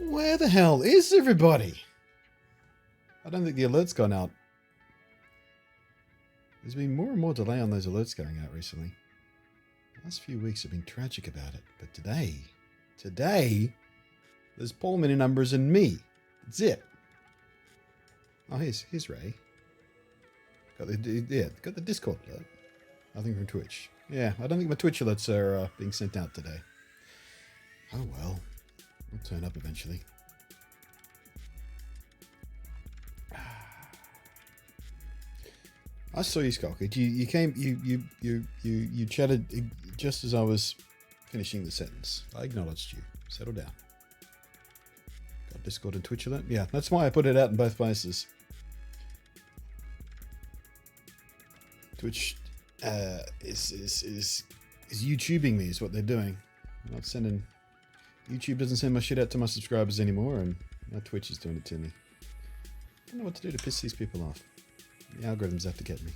Where the hell is everybody? I don't think the alert's gone out. There's been more and more delay on those alerts going out recently. The last few weeks have been tragic about it. But today, there's Paul Mini Numbers and me. That's it. Oh, here's Ray. Got the Discord alert. Nothing from Twitch. Yeah, I don't think my Twitch alerts are being sent out today. Oh well. I'll turn up eventually. I saw you, Skulker. You came. You chatted just as I was finishing the sentence. I acknowledged you. Settle down. Got Discord and Twitch alert. Yeah, that's why I put it out in both places. Twitch is YouTubing me is what they're doing. I'm not sending. YouTube doesn't send my shit out to my subscribers anymore, and now Twitch is doing it to me. I don't know what to do to piss these people off. The algorithms have to get me.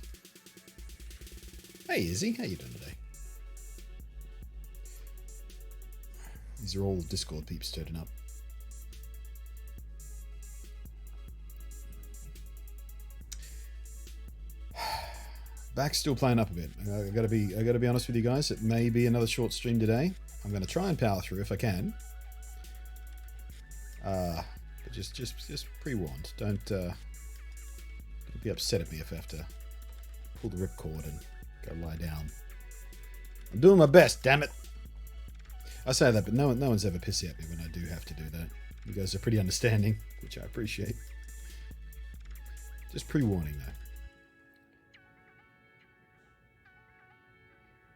Hey Izzy, how you doing today? These are all Discord peeps turning up. Back's still playing up a bit. I gotta be honest with you guys. It may be another short stream today. I'm gonna try and power through if I can. But just pre-warned. Don't be upset at me if I have to pull the ripcord and go lie down. I'm doing my best, damn it. I say that, but no one's ever pissy at me when I do have to do that. You guys are pretty understanding, which I appreciate. Just pre-warning though.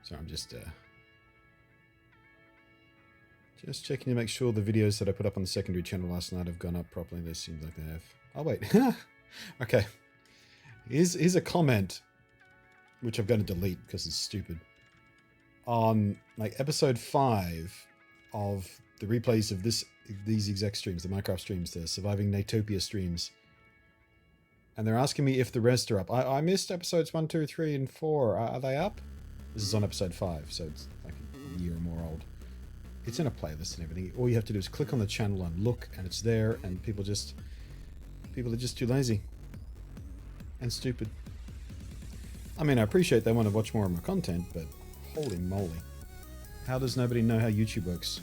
So I'm just checking to make sure the videos that I put up on the secondary channel last night have gone up properly. They seem like they have. Oh wait. Okay. Here's a comment which I'm going to delete because it's stupid. On like episode 5 of the replays of these exec streams, the Minecraft streams, the Surviving Nateopia streams. And they're asking me if the rest are up. I missed episodes 1, 2, 3, and 4. Are they up? This is on episode 5, so it's like a year or more old. It's in a playlist and everything. All you have to do is click on the channel and look, and it's there, and people are just too lazy. And stupid. I mean, I appreciate they want to watch more of my content, but holy moly. How does nobody know how YouTube works?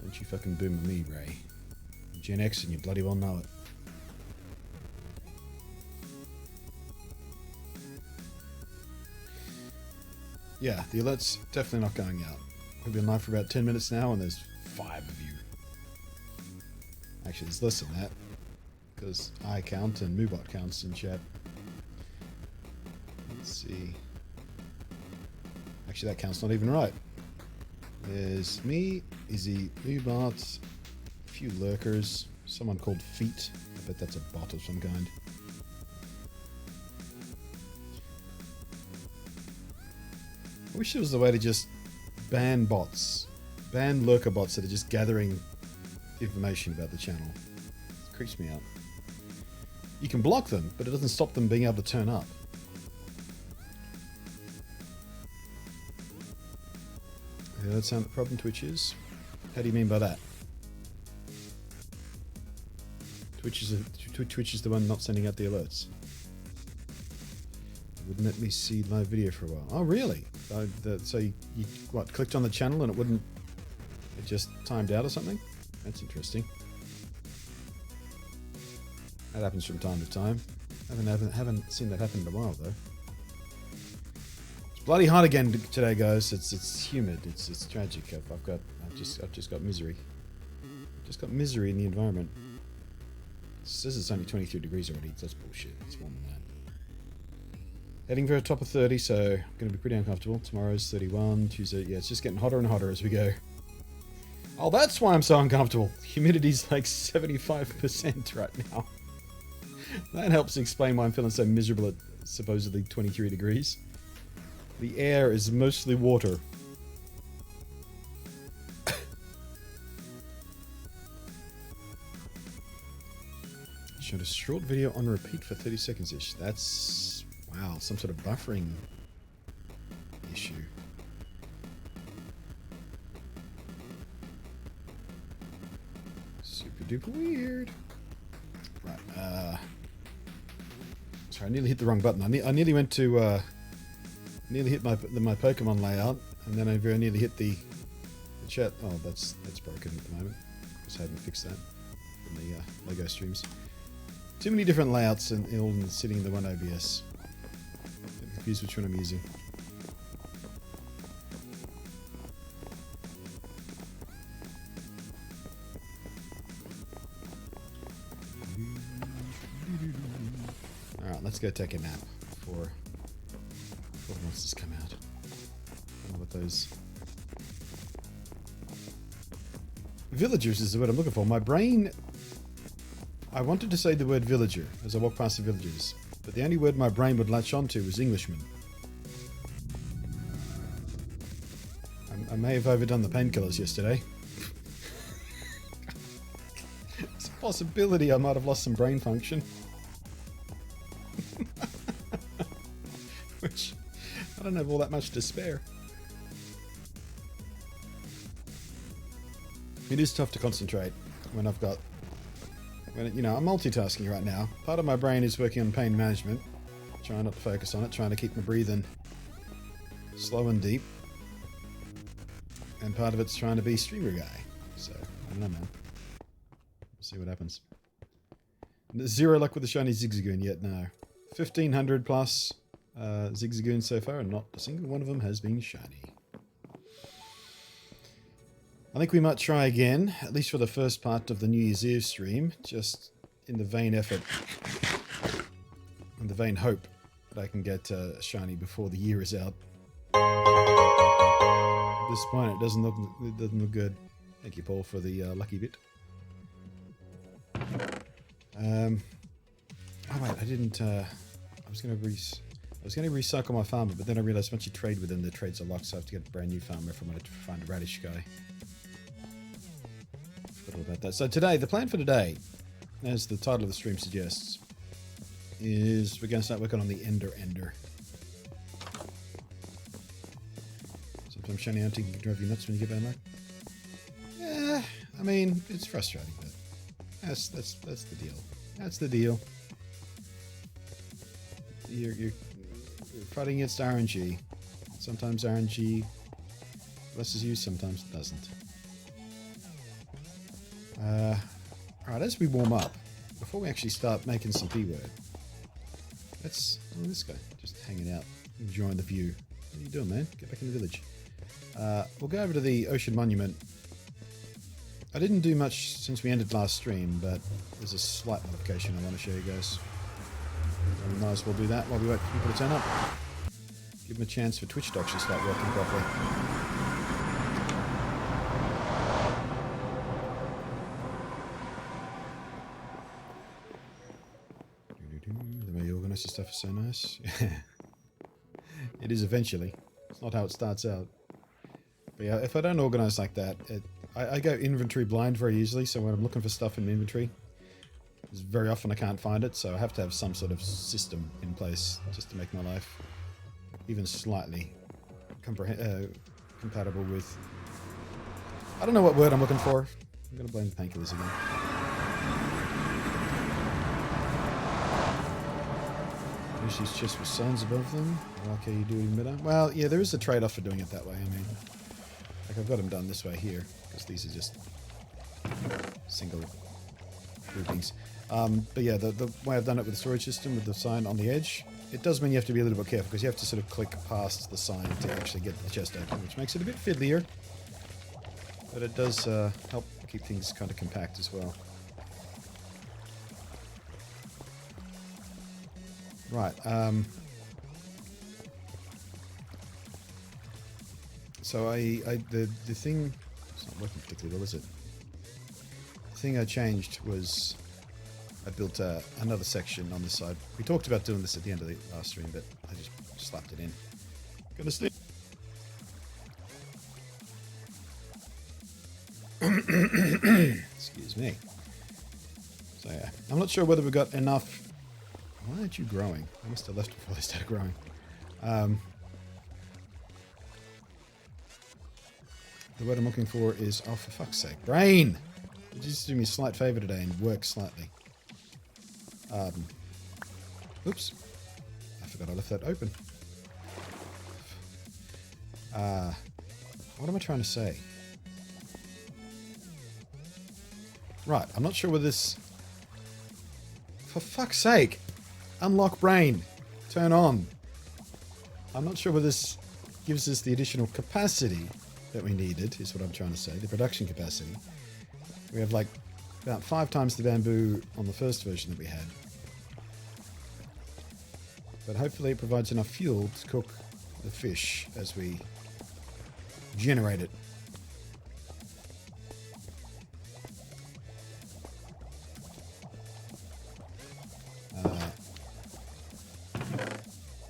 Don't you fucking boom me, Ray. You're Gen X and you bloody well know it. Yeah, the alert's definitely not going out. We've been live for about 10 minutes now and there's 5 of you. Actually, there's less than that. Because I count and Moobot counts in chat. Let's see. Actually, that count's not even right. There's me, Izzy, Moobot, a few lurkers, someone called Feet. I bet that's a bot of some kind. I wish there was a way to just ban bots. Ban lurker bots that are just gathering information about the channel. It creeps me out. You can block them, but it doesn't stop them being able to turn up. Yeah, that's how the problem Twitch is. How do you mean by that? Twitch is the one not sending out the alerts. Wouldn't let me see live video for a while. Oh, really? So you what, clicked on the channel and it just timed out or something? That's interesting. That happens from time to time. Haven't seen that happen in a while though. It's bloody hot again today, guys. It's humid. It's tragic. I've just got misery. Just got misery in the environment. It says it's only 23 degrees already. That's bullshit. It's warmer than that. Heading for a top of 30, so going to be pretty uncomfortable. Tomorrow's 31, Tuesday. Yeah, it's just getting hotter and hotter as we go. Oh, that's why I'm so uncomfortable. Humidity's like 75% right now. That helps explain why I'm feeling so miserable at supposedly 23 degrees. The air is mostly water. Showed a short video on repeat for 30 seconds-ish. That's... wow, some sort of buffering issue. Super duper weird. Right, sorry, I nearly hit the wrong button. I nearly went to, nearly hit my Pokemon layout, and then I very nearly hit the chat. Oh, that's broken at the moment. Just hadn't fixed that in the Lego streams. Too many different layouts and all sitting in the one OBS. I'm confused which one I'm using. Alright, let's go take a nap before the monsters come out. I don't know what those... Villagers is the word I'm looking for. My brain... I wanted to say the word villager as I walked past the villagers, but the only word my brain would latch onto was Englishman. I may have overdone the painkillers yesterday. It's a possibility I might have lost some brain function. Which, I don't have all that much to spare. It is tough to concentrate when I've got... you know, I'm multitasking right now. Part of my brain is working on pain management, trying not to focus on it, trying to keep my breathing slow and deep. And part of it's trying to be streamer guy. So, I don't know, man. We'll see what happens. Zero luck with the shiny Zigzagoon yet, no. 1,500 plus Zigzagoons so far, and not a single one of them has been shiny. I think we might try again, at least for the first part of the New Year's Eve stream, just in the vain effort, in the vain hope that I can get shiny before the year is out. At this point, it doesn't look good. Thank you, Paul, for the lucky bit. Oh wait, I didn't. I was going to recycle my farmer, but then I realized once you trade with them, the trades are locked, so I have to get a brand new farmer if I wanted to find a radish guy. Forgot all about that. So today, the plan for today, as the title of the stream suggests, is we're going to start working on the Ender. Sometimes shiny hunting can drive you nuts when you get bad luck. Yeah, I mean, it's frustrating, but that's the deal. That's the deal. You're fighting against RNG. Sometimes RNG blesses you, sometimes it doesn't. Alright, as we warm up, before we actually start making some P-word, let's... Oh, this guy, just hanging out, enjoying the view. What are you doing, man? Get back in the village. We'll go over to the Ocean Monument. I didn't do much since we ended last stream, but there's a slight modification I want to show you guys. We might as well do that while we wait for people to turn up. Give them a chance for Twitch to actually start working properly. The way you organise your stuff is so nice. It is eventually. It's not how it starts out. But yeah, if I don't organise like that, I go inventory blind very easily, so when I'm looking for stuff in inventory, very often I can't find it, so I have to have some sort of system in place just to make my life even slightly compatible with... I don't know what word I'm looking for. I'm going to blame the painkillers again. Use these chests with signs above them. I like how you do it in meta. Well, yeah, there is a trade-off for doing it that way. I mean, like I've got them done this way here, because these are just single groupings. But yeah, the way I've done it with the storage system with the sign on the edge, it does mean you have to be a little bit careful because you have to sort of click past the sign to actually get the chest open, which makes it a bit fiddlier. But it does help keep things kind of compact as well. Right. So the thing, it's not working particularly well, is it? The thing I changed was I built another section on this side. We talked about doing this at the end of the last stream, but I just slapped it in. Gonna sleep. Excuse me. So yeah, I'm not sure whether we got enough. Why aren't you growing? I must have left before they started growing. The word I'm looking for is, oh, for fuck's sake, brain! Just do me a slight favour today and work slightly. Oops. I forgot I left that open. What am I trying to say? Right, I'm not sure whether this... For fuck's sake! Unlock brain! Turn on! I'm not sure whether this gives us the additional capacity that we needed, is what I'm trying to say. The production capacity. We have like about 5 times the bamboo on the first version that we had. But hopefully it provides enough fuel to cook the fish as we generate it.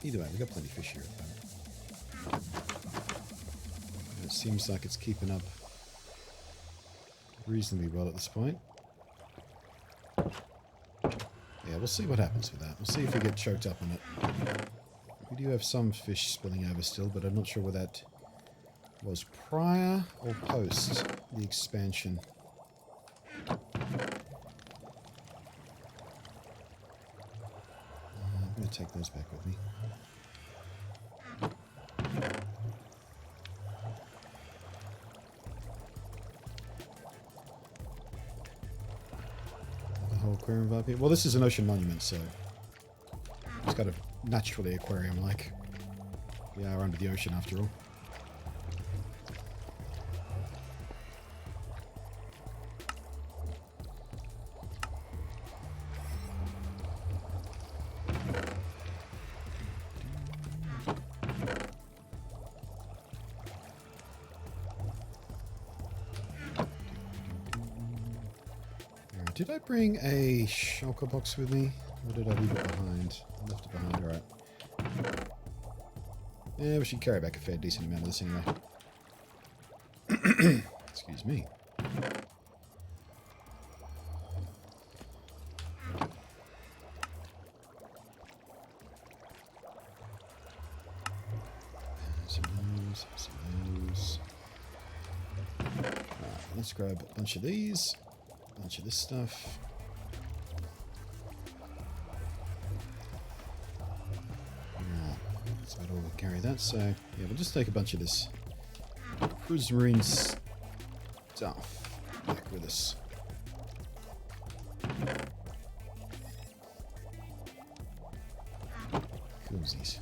Either way, we've got plenty of fish here at the moment. It seems like it's keeping up reasonably well at this point. Yeah, we'll see what happens with that. We'll see if we get choked up on it. We do have some fish spilling over still, but I'm not sure whether that was prior or post the expansion. I'm going to take those back with me. The whole aquarium vibe here. Well, this is an ocean monument, so it's got a naturally aquarium-like. We are under the ocean after all. Did I bring a shulker box with me? Or did I leave it behind? I left it behind, alright. Yeah, we should carry back a fair decent amount of this anyway. Excuse me. Some of those. Alright, let's grab a bunch of these. Bunch of this stuff. So that'll carry that. So yeah, we'll just take a bunch of this cruise marine stuff back with us. Coolsies.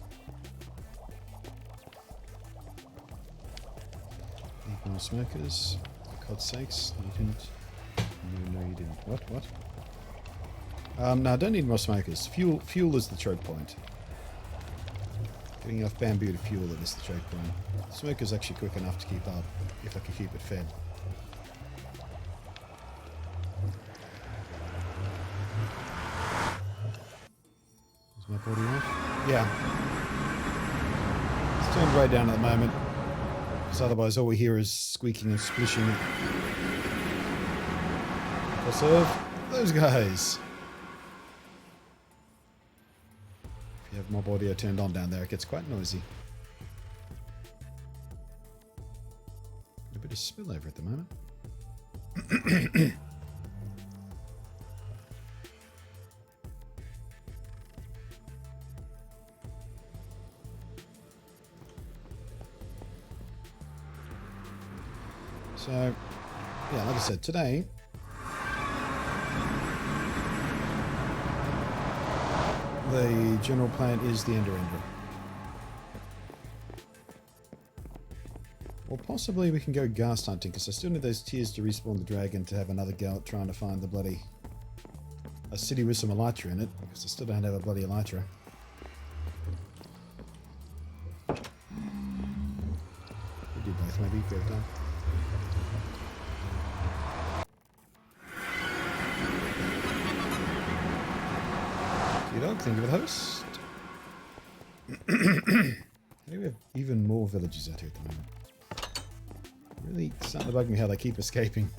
Need more smokers. For God's sakes, you didn't. No, you didn't. What? No, I don't need more smokers. Fuel is the choke point. Getting enough bamboo to fuel it is the choke point. Smoker's actually quick enough to keep up, if I can keep it fed. Is my body off? Yeah. It's turned way down at the moment. Because otherwise all we hear is squeaking and splishing. I'll serve those guys. If you have mob audio turned on down there, it gets quite noisy. A bit of spillover at the moment. So, yeah, like I said, today the general plan is the Ender. Or possibly we can go ghast hunting, because I still need those tears to respawn the dragon to have another go at trying to find the bloody... a city with some elytra in it, because I still don't have a bloody elytra. We do both, maybe. Go down. Dog, think of it, host. I think we have even more villages out here at the moment. Really starting to bug me how they keep escaping.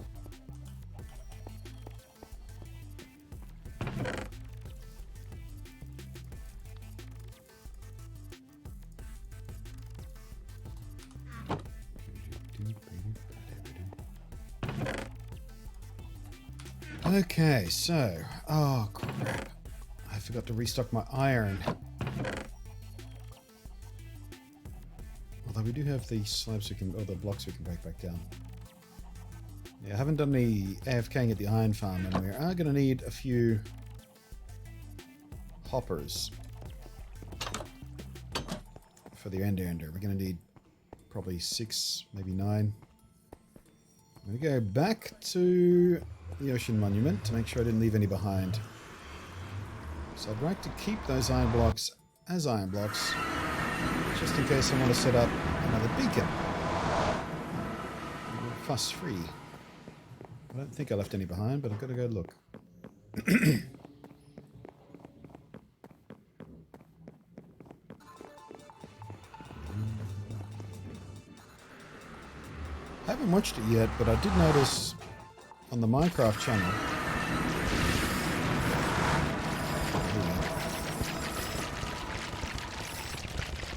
Okay, so... Oh, crap. I forgot to restock my iron. Although we do have the slabs we can... or the blocks we can break back down. Yeah, I haven't done any AFKing at the iron farm, and we are going to need a few hoppers for the ender. We're going to need probably 6, maybe 9. I'm going to go back to the ocean monument to make sure I didn't leave any behind. So I'd like to keep those iron blocks as iron blocks, just in case I want to set up another beacon. Fuss free. I don't think I left any behind, but I've got to go look. I haven't watched it yet, but I did notice on the Minecraft channel.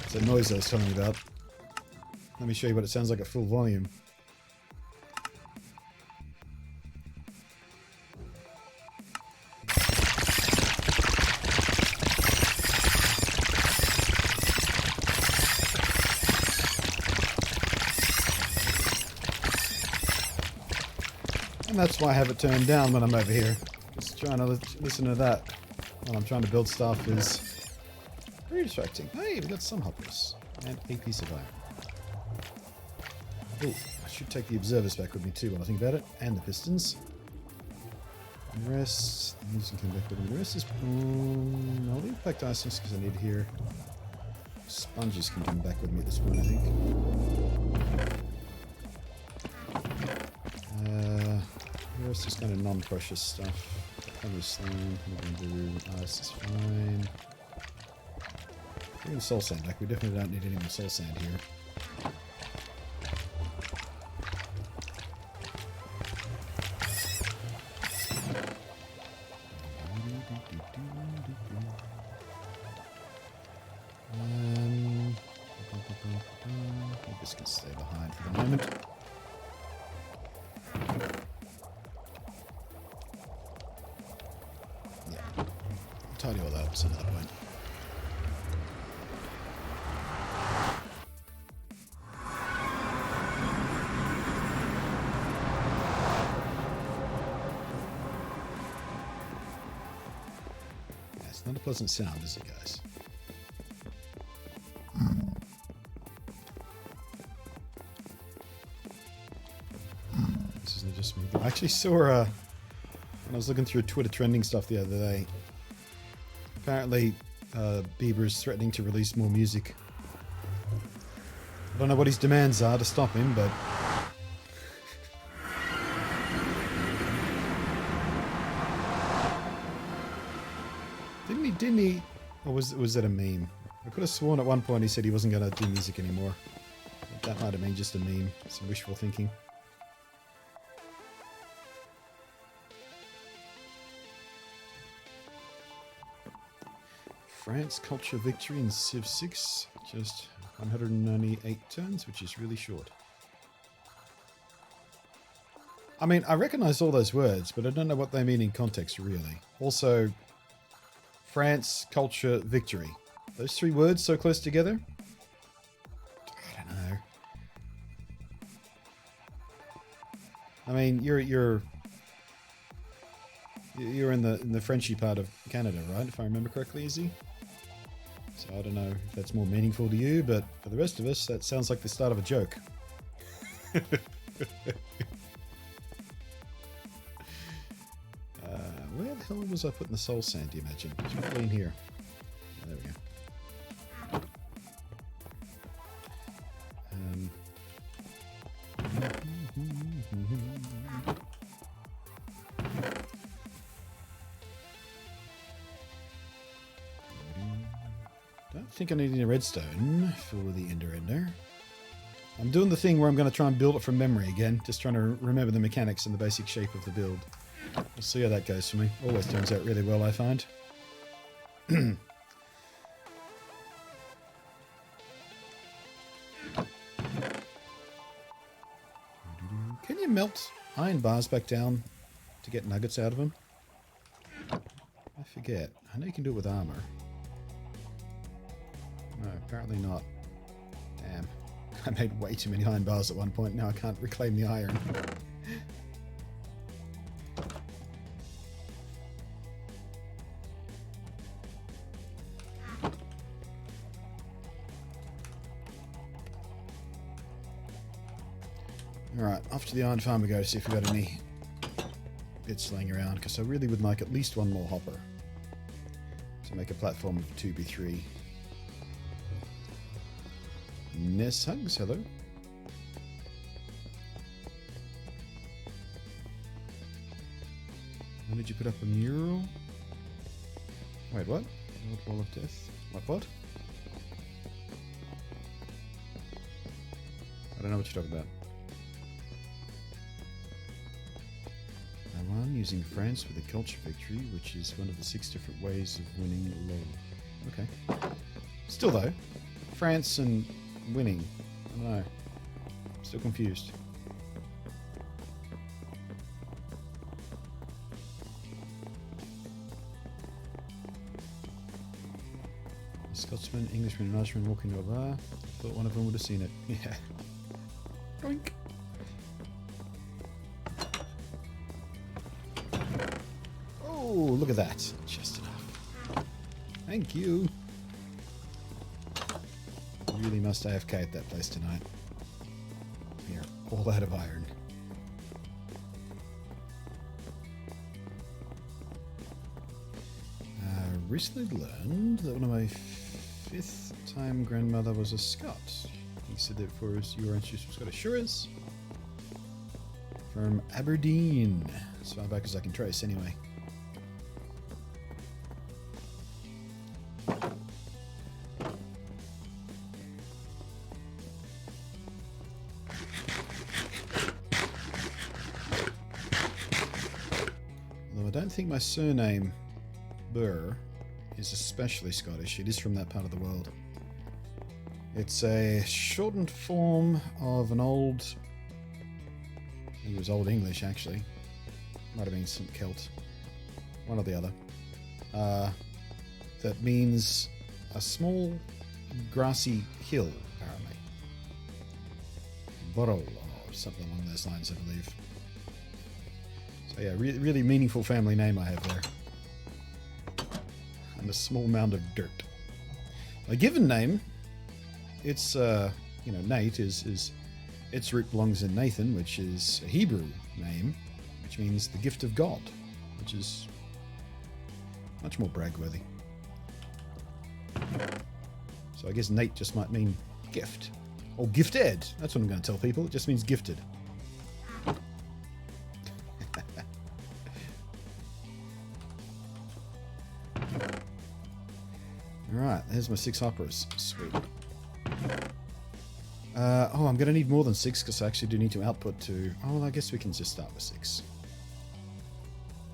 It's that noise I was telling you about. Let me show you what it sounds like at full volume. And that's why I have it turned down when I'm over here. Just trying to listen to that when I'm trying to build stuff is very distracting. Hey, we got some hoppers. And a piece of iron. Oh, I should take the observers back with me too when I think about it. And the pistons. And the rest, these can come back with me. The rest is... I'll leave packed ice because I need it here. Sponges can come back with me at this point, I think. The rest is kind of non-precious stuff. Kind of slime, ice is fine. Bring the soul sand back. We definitely don't need any more soul sand here. This can stay behind for the moment. Tidy all that up some other point. Yeah, it's not a pleasant sound, is it, guys? This isn't just me. I actually saw when I was looking through Twitter trending stuff the other day. Apparently, Bieber is threatening to release more music. I don't know what his demands are to stop him, but... Didn't he... Or was that a meme? I could have sworn at one point he said he wasn't going to do music anymore. That might have been just a meme. Some wishful thinking. France culture victory in Civ 6, just 198 turns, which is really short. I mean, I recognize all those words, but I don't know what they mean in context, really. Also, France culture victory. Those 3 words so close together? I don't know. I mean, you're in the Frenchy part of Canada, right? If I remember correctly, Izzy? So I don't know if that's more meaningful to you, but for the rest of us, that sounds like the start of a joke. Where the hell was I putting the soul sand, do you imagine? It's probably in here. There we go. Don't think I need any redstone for the ender. I'm doing the thing where I'm going to try and build it from memory again, just trying to remember the mechanics and the basic shape of the build. We'll see how that goes for me. Always turns out really well, I find. Can you melt iron bars back down to get nuggets out of them? I forget. I know you can do it with armor. No, apparently not. Damn. I made way too many iron bars at one point. Now I can't reclaim the iron. Alright, off to the iron farm we go to see if we've got any bits laying around, because I really would like at least one more hopper to make a platform of 2b3. Ness Hugs, hello. When did you put up a mural? Wait, what? Old Wall of Death? What? I don't know what you're talking about. I won using France with a culture victory, which is one of the 6 different ways of winning LoL. Okay. Still though, France and winning. I don't know. Still confused. A Scotsman, Englishman, and Irishman walking into a bar. Thought one of them would have seen it. Yeah. Doink. Oh, look at that. Just enough. Thank you. Really must AFK at that place tonight. We are all out of iron. Recently learned that one of my 5th time grandmother was a Scot. He said that for us, your ancestors were Scottish. Sure is. From Aberdeen. As far back as I can trace, anyway. Although I don't think my surname, Burr, is especially Scottish. It is from that part of the world. It's a shortened form of an old... I think it was Old English, actually. Might have been some Celt. One or the other. That means a small grassy hill, apparently. Burrow, or something along those lines, I believe. So yeah, really meaningful family name I have there. And a small mound of dirt. A given name, it's Nate is its root belongs in Nathan, which is a Hebrew name, which means the gift of God, which is much more brag-worthy. So I guess Nate just might mean gift. Or gifted. That's what I'm going to tell people. It just means gifted. Alright, there's my 6 operas. Sweet. I'm going to need more than 6 because I actually do need to output to... Oh, well, I guess we can just start with 6.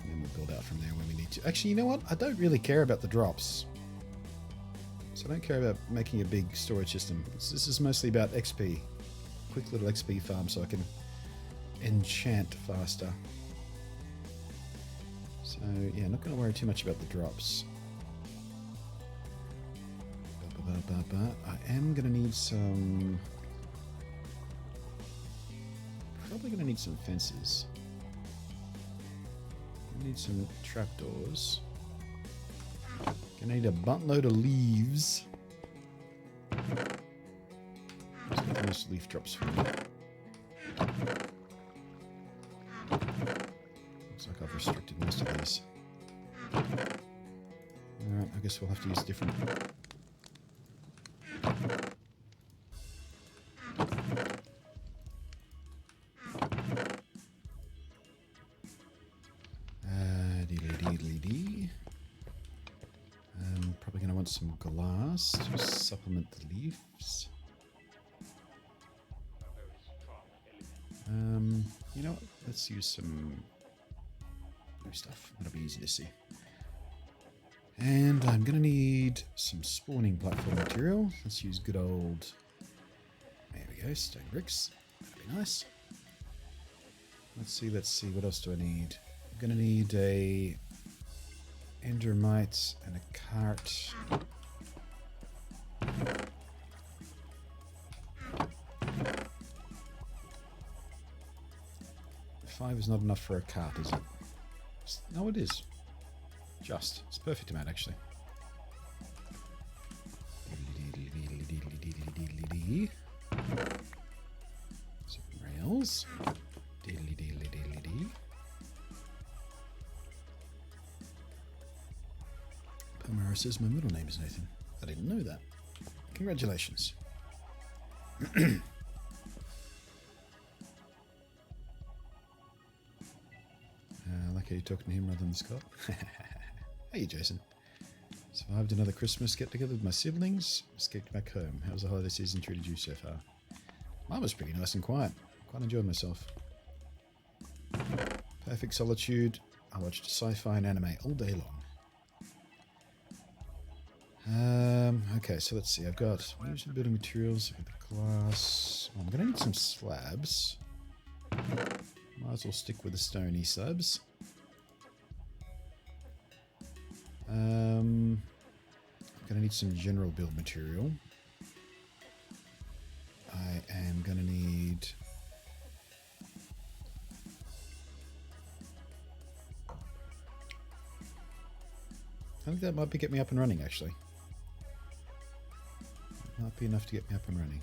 And then we'll build out from there when we need to. Actually, you know what? I don't really care about the drops. So I don't care about making a big storage system. This is mostly about XP. Quick little XP farm so I can enchant faster. So, yeah, not going to worry too much about the drops. I am going to need some... Probably going to need some fences. I need some trapdoors. Going to need a buttload of leaves. Let's get most leaf drops for me. Looks like I've restricted most of these. Alright, I guess we'll have to use different... Probably going to want some glass to supplement the leaves. You know what? Let's use some blue stuff. That'll be easy to see. And I'm going to need some spawning platform material. Let's use good old... There we go, stone bricks. That'd be nice. Let's see. What else do I need? I'm going to need a endermite and a cart. Five is not enough for a cart, is it? No, it is. Just. It's a perfect amount, actually. Some rails. Pomera says my middle name is Nathan. I didn't know that. Congratulations. Like how you're talking to him rather than Scott. Hey, Jason. Survived another Christmas get-together with my siblings. Escaped back home. How's the holiday season treated you so far? Mine was pretty nice and quiet. Quite enjoyed myself. Perfect solitude. I watched sci-fi and anime all day long. Okay, so let's see. I've got some building materials. I've got the glass. I'm going to need some slabs. Might as well stick with the stony slabs. I'm going to need some general build material. I am going to need... I think that might get me up and running, actually. Might be enough to get me up and running.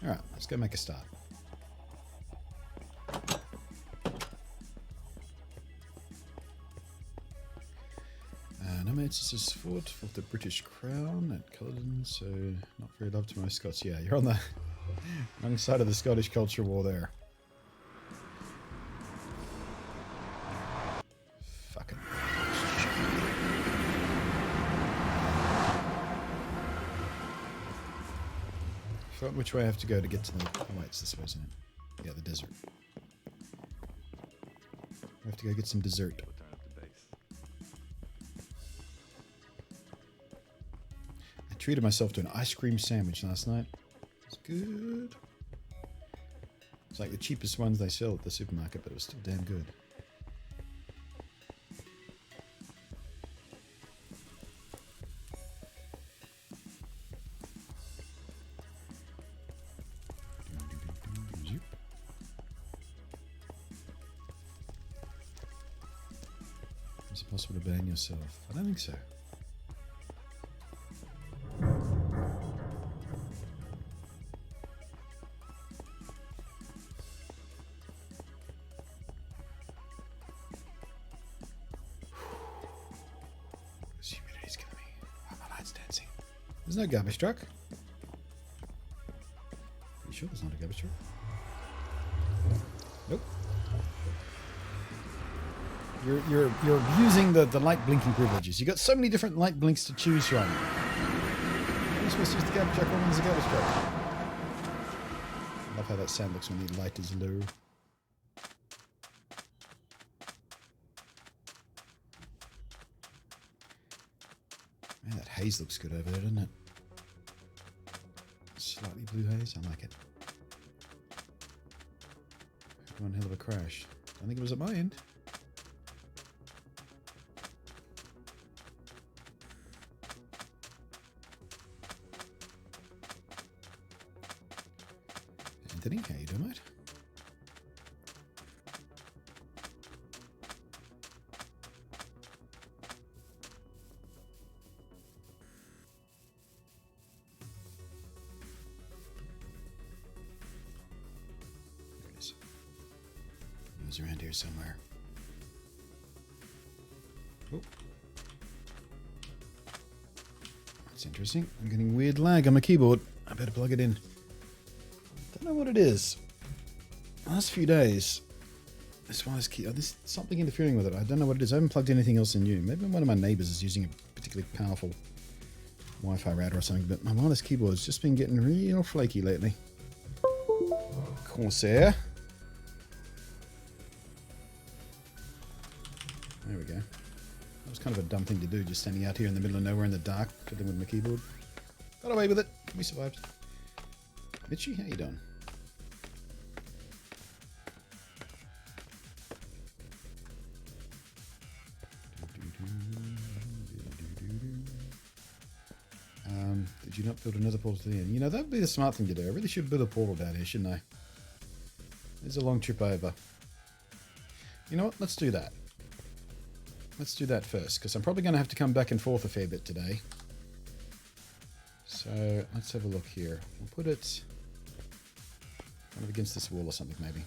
Alright, let's go make a start. This is fought for the British Crown at Culloden, so not very loved to most Scots. Yeah, you're on the wrong side of the Scottish culture war there. Fucking. Forgot which way I have to go to get to the... Oh wait, it's this way, isn't it? Yeah, the desert. I have to go get some dessert. Treated myself to an ice cream sandwich last night. It's good. It's like the cheapest ones they sell at the supermarket, but it was still damn good. Is it possible to ban yourself? I don't think so. There's no garbage truck. Are you sure there's not a garbage truck? Nope. You're abusing the light blinking privileges. You got so many different light blinks to choose from. You're supposed to use the garbage truck when there's a garbage truck. I love how that sound looks when the light is low. Man, that haze looks good over there, doesn't it? Slightly blue haze, I like it. One hell of a crash. I think it was at my end. Anthony, how you doing, mate? Around here somewhere. Oh. That's interesting. I'm getting weird lag on my keyboard. I better plug it in. Don't know what it is. Last few days, this wireless key. Oh, there's something interfering with it. I don't know what it is. I haven't plugged anything else in new. Maybe one of my neighbors is using a particularly powerful Wi-Fi router or something, but my wireless keyboard has just been getting real flaky lately. Corsair. was kind of a dumb thing to do, just standing out here in the middle of nowhere in the dark, fiddling with my keyboard. Got away with it. We survived. Mitchie, how you doing? Did you not build another portal to the end? You know, that would be the smart thing to do. I really should build a portal down here, shouldn't I? There's a long trip over. You know what? Let's do that. Let's do that first, because I'm probably going to have to come back and forth a fair bit today. So, let's have a look here. We'll put it kind of against this wall or something, maybe.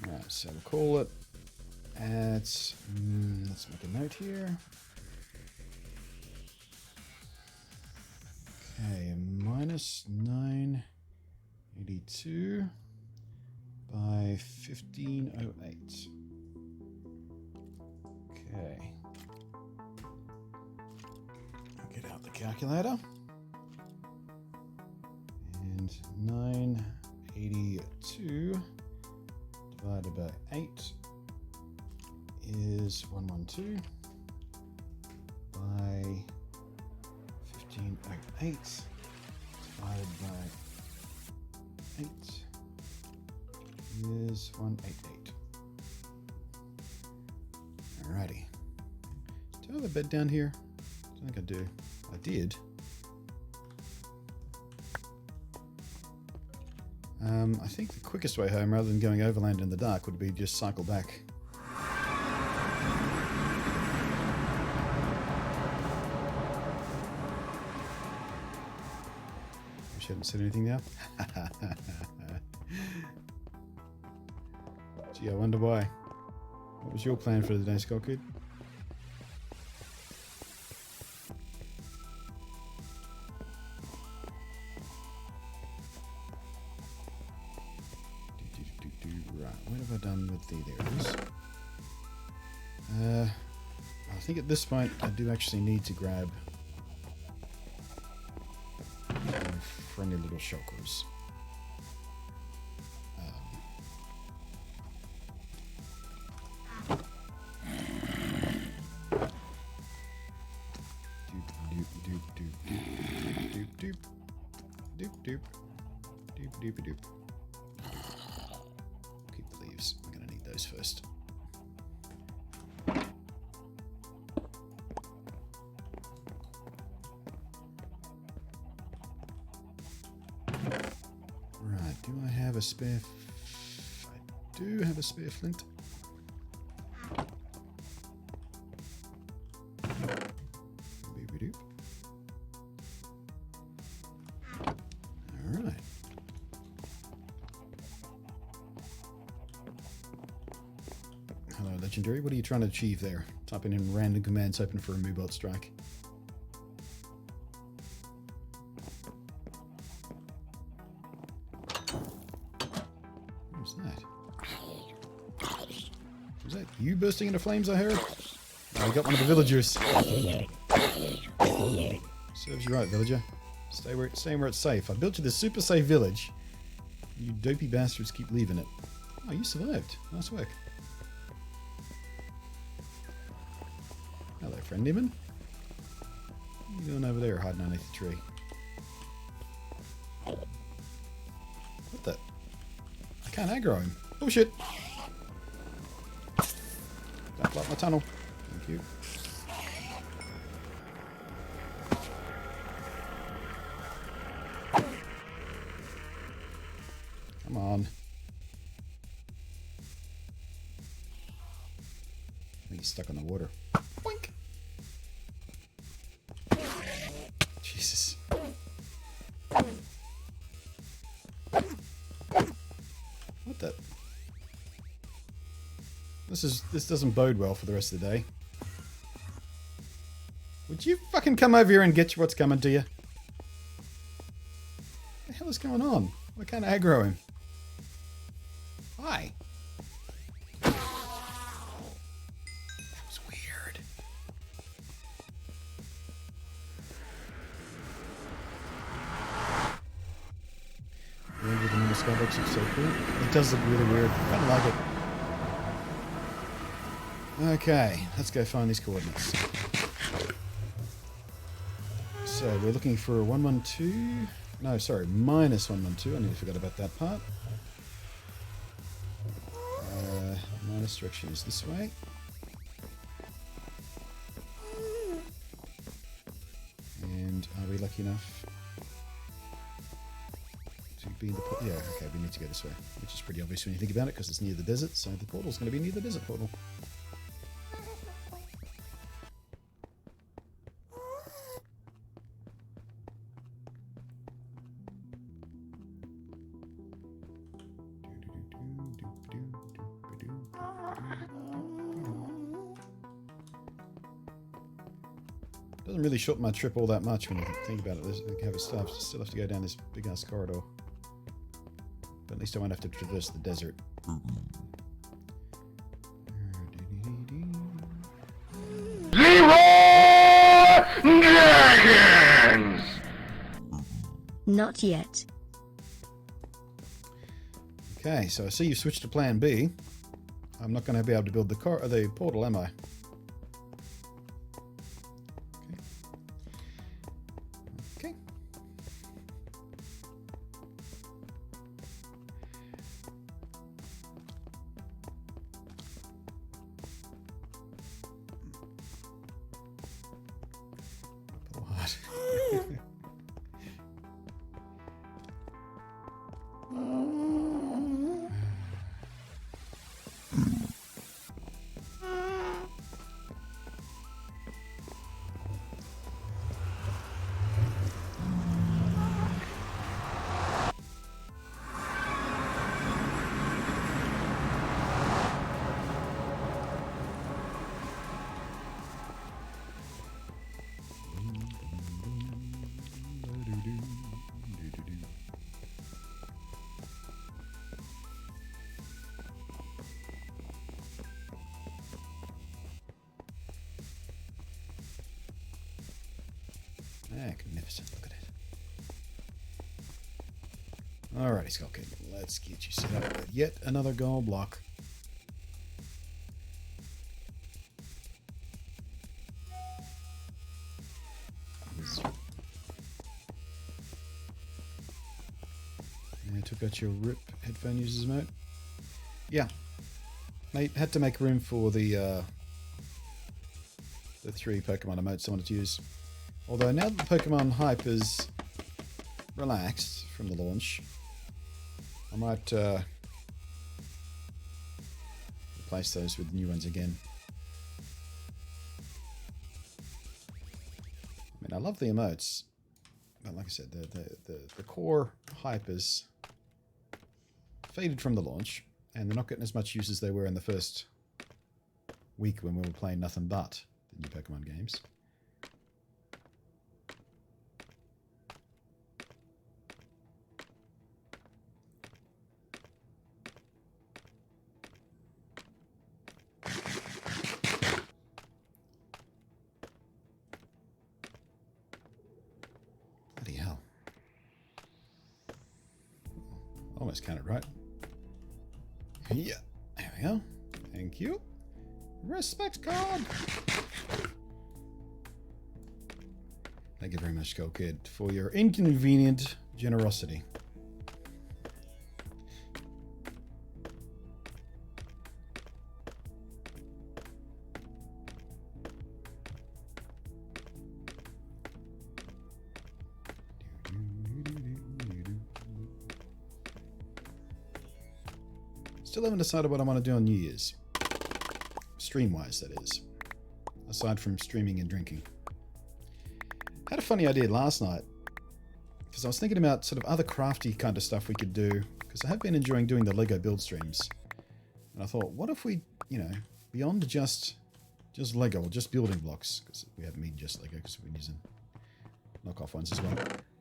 Alright, so we'll call it at... let's make a note here. Okay, minus 982 by 1508. Okay. I'll get out the calculator. And 982 divided by 8 is 112 by 1508 divided by 8 is 188. Alrighty. Do I have a bed down here? I don't think I do. I did. I think the quickest way home, rather than going overland in the dark, would be just cycle back. Wish I hadn't said anything now. Gee, I wonder why. What was your plan for the day, Scott Kid? Right, what have I done with the... There it is. I think at this point I do actually need to grab some friendly little shulkers. Doop. Keep the leaves. We're going to need those first. Right, do I have a spare... I do have a spare flint. Doop. Alright. Hello, Legendary. What are you trying to achieve there? Typing in random commands, hoping for a Moobot strike. What was that? Was that you bursting into flames, I heard? Oh, I got one of the villagers. Serves you right, villager. Stay where it's safe. I built you this super safe village. You dopey bastards keep leaving it. Oh, you survived. Nice work. Hello, friend demon. What are you doing over there hiding underneath the tree? What the? I can't aggro him. Oh shit! Don't block my tunnel. Thank you. Come on. I think he's stuck on the water. Boink! Jesus. What the? This doesn't bode well for the rest of the day. Would you fucking come over here and get what's coming to you? What the hell is going on? Why can't I aggro him? Why? That was weird. With the skybox looks so cool. It does look really weird. I kind of like it. Okay, let's go find these coordinates. So we're looking for 112. No, sorry, minus 112. I nearly forgot about that part. Minus direction is this way. And are we lucky enough to be in the portal? Yeah, okay, we need to go this way, which is pretty obvious when you think about it, because it's near the desert, so the portal's going to be near the desert portal. Doesn't really shorten my trip all that much when you think about it. I still have to go down this big ass corridor. But at least I won't have to traverse the desert. Dragons! Not yet. Okay, so I see you switched to plan B. I'm not going to be able to build the portal, am I? Okay. What? Magnificent, look at it. Alrighty, Skull Kid, let's get you set up with yet another gold block. And took out your RIP headphone users mode. Yeah, mate, had to make room for the 3 Pokemon emotes I wanted to use. Although now that the Pokemon hype is relaxed from the launch, I might replace those with new ones again. I mean, I love the emotes, but like I said, the core hype is faded from the launch, and they're not getting as much use as they were in the first week when we were playing nothing but the new Pokemon games. Bloody hell. Almost counted right. Yeah, there we go. Thank you. Respect card. Thank you very much, Skull Kid, for your inconvenient generosity. Still haven't decided what I want to do on New Year's. Stream-wise, that is. Aside from streaming and drinking. Had a funny idea last night. Because I was thinking about sort of other crafty kind of stuff we could do. Because I have been enjoying doing the Lego build streams. And I thought, what if we, you know, beyond just Lego, or just building blocks. Because we haven't made just Lego, because we've been using knockoff ones as well.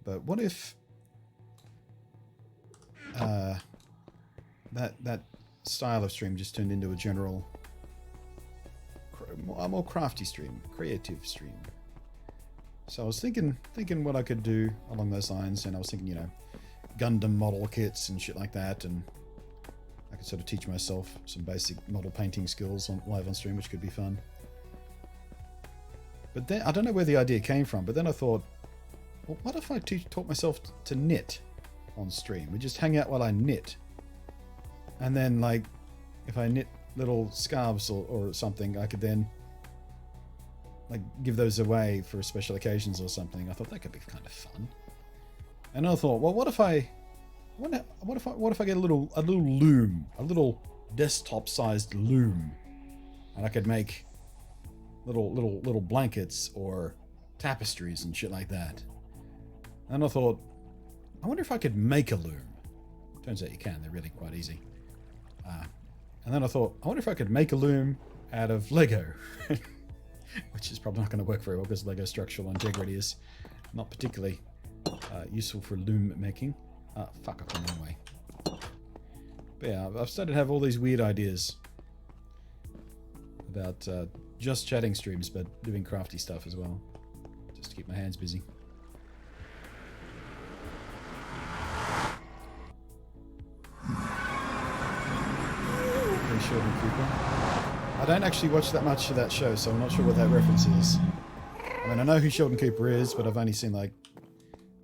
But what if that style of stream just turned into a general, more crafty stream, creative stream. So I was thinking what I could do along those lines, and I was thinking, you know, Gundam model kits and shit like that, and I could sort of teach myself some basic model painting skills live on stream, which could be fun. But then, I don't know where the idea came from, but then I thought, well, what if I taught myself to knit on stream? We just hang out while I knit. And then, like, if I knit little scarves or something, I could then, like, give those away for special occasions or something. I thought that could be kind of fun. And I thought, well, what if I get a little loom, a little desktop-sized loom, and I could make little blankets or tapestries and shit like that. And I thought, I wonder if I could make a loom. Turns out you can. They're really quite easy. And then I thought, I wonder if I could make a loom out of Lego, which is probably not going to work very well because Lego structural integrity is not particularly useful for loom making. Fuck, I've gone the wrong way. But yeah, I've started to have all these weird ideas about just chatting streams, but doing crafty stuff as well, just to keep my hands busy. Sheldon Cooper. I don't actually watch that much of that show, so I'm not sure what that reference is. I mean, I know who Sheldon Cooper is, but I've only seen like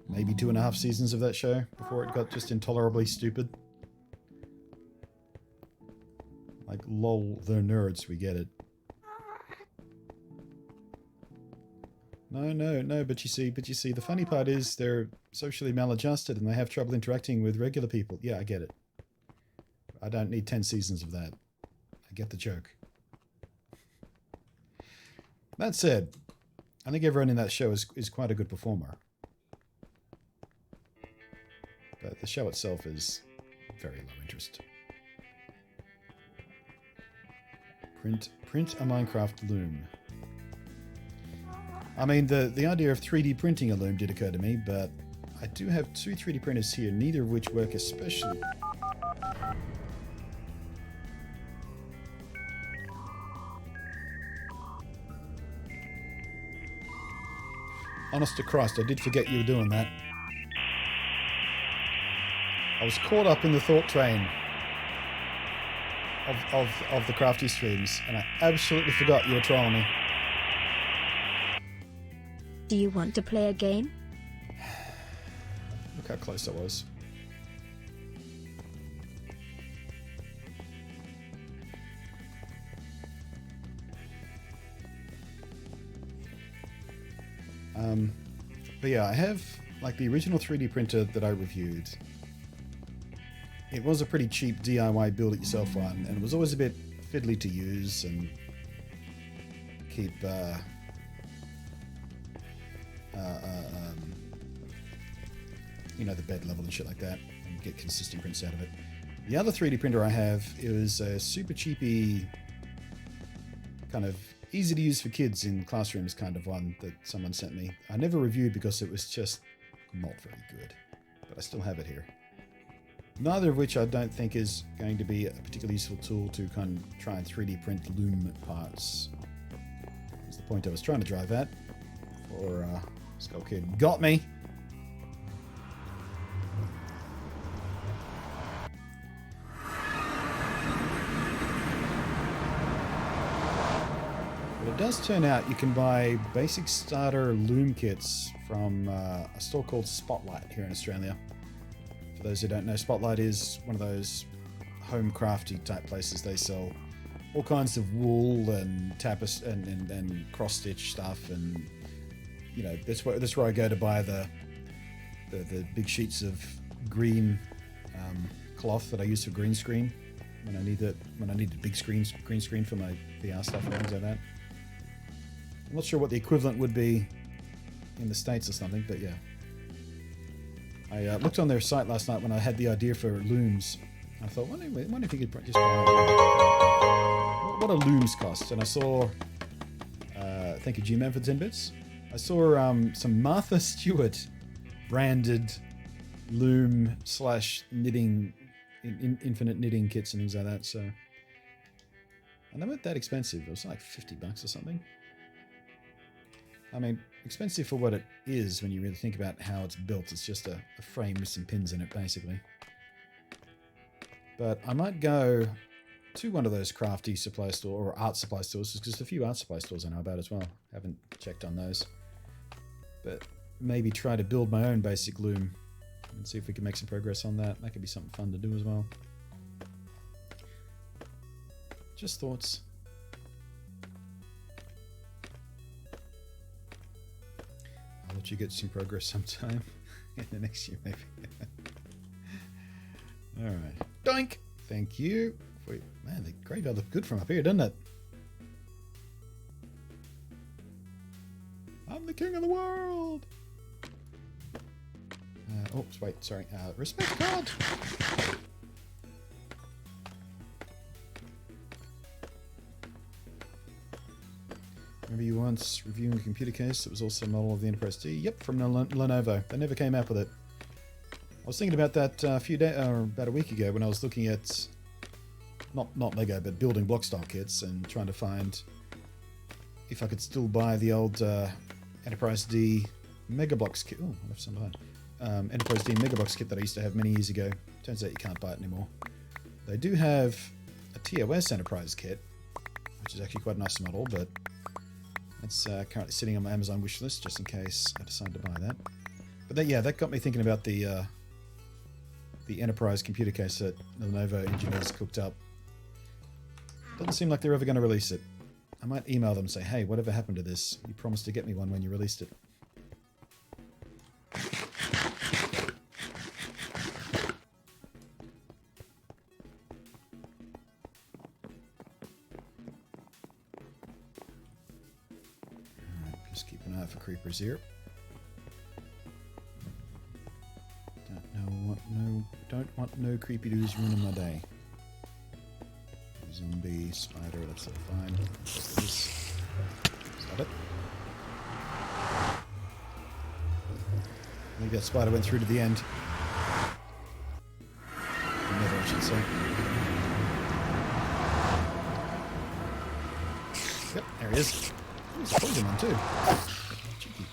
maybe 2.5 seasons of that show before it got just intolerably stupid. Like, lol, they're nerds, we get it. No, but you see, the funny part is they're socially maladjusted and they have trouble interacting with regular people. Yeah, I get it. I don't need 10 seasons of that. I get the joke. That said, I think everyone in that show is quite a good performer. But the show itself is very low interest. Print a Minecraft loom. I mean, the idea of 3D printing a loom did occur to me, but I do have 2 3D printers here, neither of which work especially... Honest to Christ, I did forget you were doing that. I was caught up in the thought train of the crafty streams, and I absolutely forgot you were trolling me. Do you want to play a game? Look how close I was. But yeah, I have like the original 3D printer that I reviewed. It was a pretty cheap DIY build-it-yourself one, and it was always a bit fiddly to use and keep you know, the bed level and shit like that, and get consistent prints out of it. The other 3D printer I have, it was a super cheapy, kind of easy to use for kids in classrooms kind of one that someone sent me. I never reviewed because it was just not very good, but I still have it here. Neither of which I don't think is going to be a particularly useful tool to kind of try and 3D print loom parts. That's the point I was trying to drive at. For Skull Kid got me. But it does turn out you can buy basic starter loom kits from a store called Spotlight here in Australia. For those who don't know, Spotlight is one of those home crafty type places. They sell all kinds of wool and tapestry and cross stitch stuff, and you know, that's where I go to buy the big sheets of green cloth that I use for green screen when I need a big green screen for my VR stuff and things like that. I'm not sure what the equivalent would be in the States or something, but yeah. I looked on their site last night when I had the idea for looms. I thought, wonder if you could just buy what do looms cost? And I saw, thank you G-Man for 10 bits. I saw some Martha Stewart branded loom / knitting, infinite knitting kits and things like that. So, and they weren't that expensive. It was like $50 or something. I mean, expensive for what it is when you really think about how it's built. It's just a frame with some pins in it, basically. But I might go to one of those crafty supply store or art supply stores, because there's a few art supply stores I know about as well. Haven't checked on those. But maybe try to build my own basic loom and see if we can make some progress on that. That could be something fun to do as well. Just thoughts. I'll let you get some progress sometime in the next year, maybe. Alright. Doink! Thank you. Wait, man, the graveyard looked good from up here, doesn't it? I'm the king of the world! Oops, wait, sorry. Respect card! Remember you once reviewing a computer case that was also a model of the Enterprise D? Yep, from Lenovo. They never came out with it. I was thinking about that about a week ago when I was looking at not Lego, but building block style kits and trying to find if I could still buy the old Enterprise D Mega Bloks kit. Oh, I left some behind. Enterprise D Mega Bloks kit that I used to have many years ago. Turns out you can't buy it anymore. They do have a TOS Enterprise kit, which is actually quite a nice model, but it's currently sitting on my Amazon wish list just in case I decide to buy that. But that got me thinking about the Enterprise computer case that the Lenovo engineers cooked up. Doesn't seem like they're ever going to release it. I might email them and say, hey, whatever happened to this? You promised to get me one when you released it. Alright, just keep an eye out for creepers here. Don't want no creepy dudes ruining my day. Zombie, spider, that's fine. Is that it? I think that spider went through to the end. Never, I should say. Yep, there he is. He's a poison one too. Cheeky.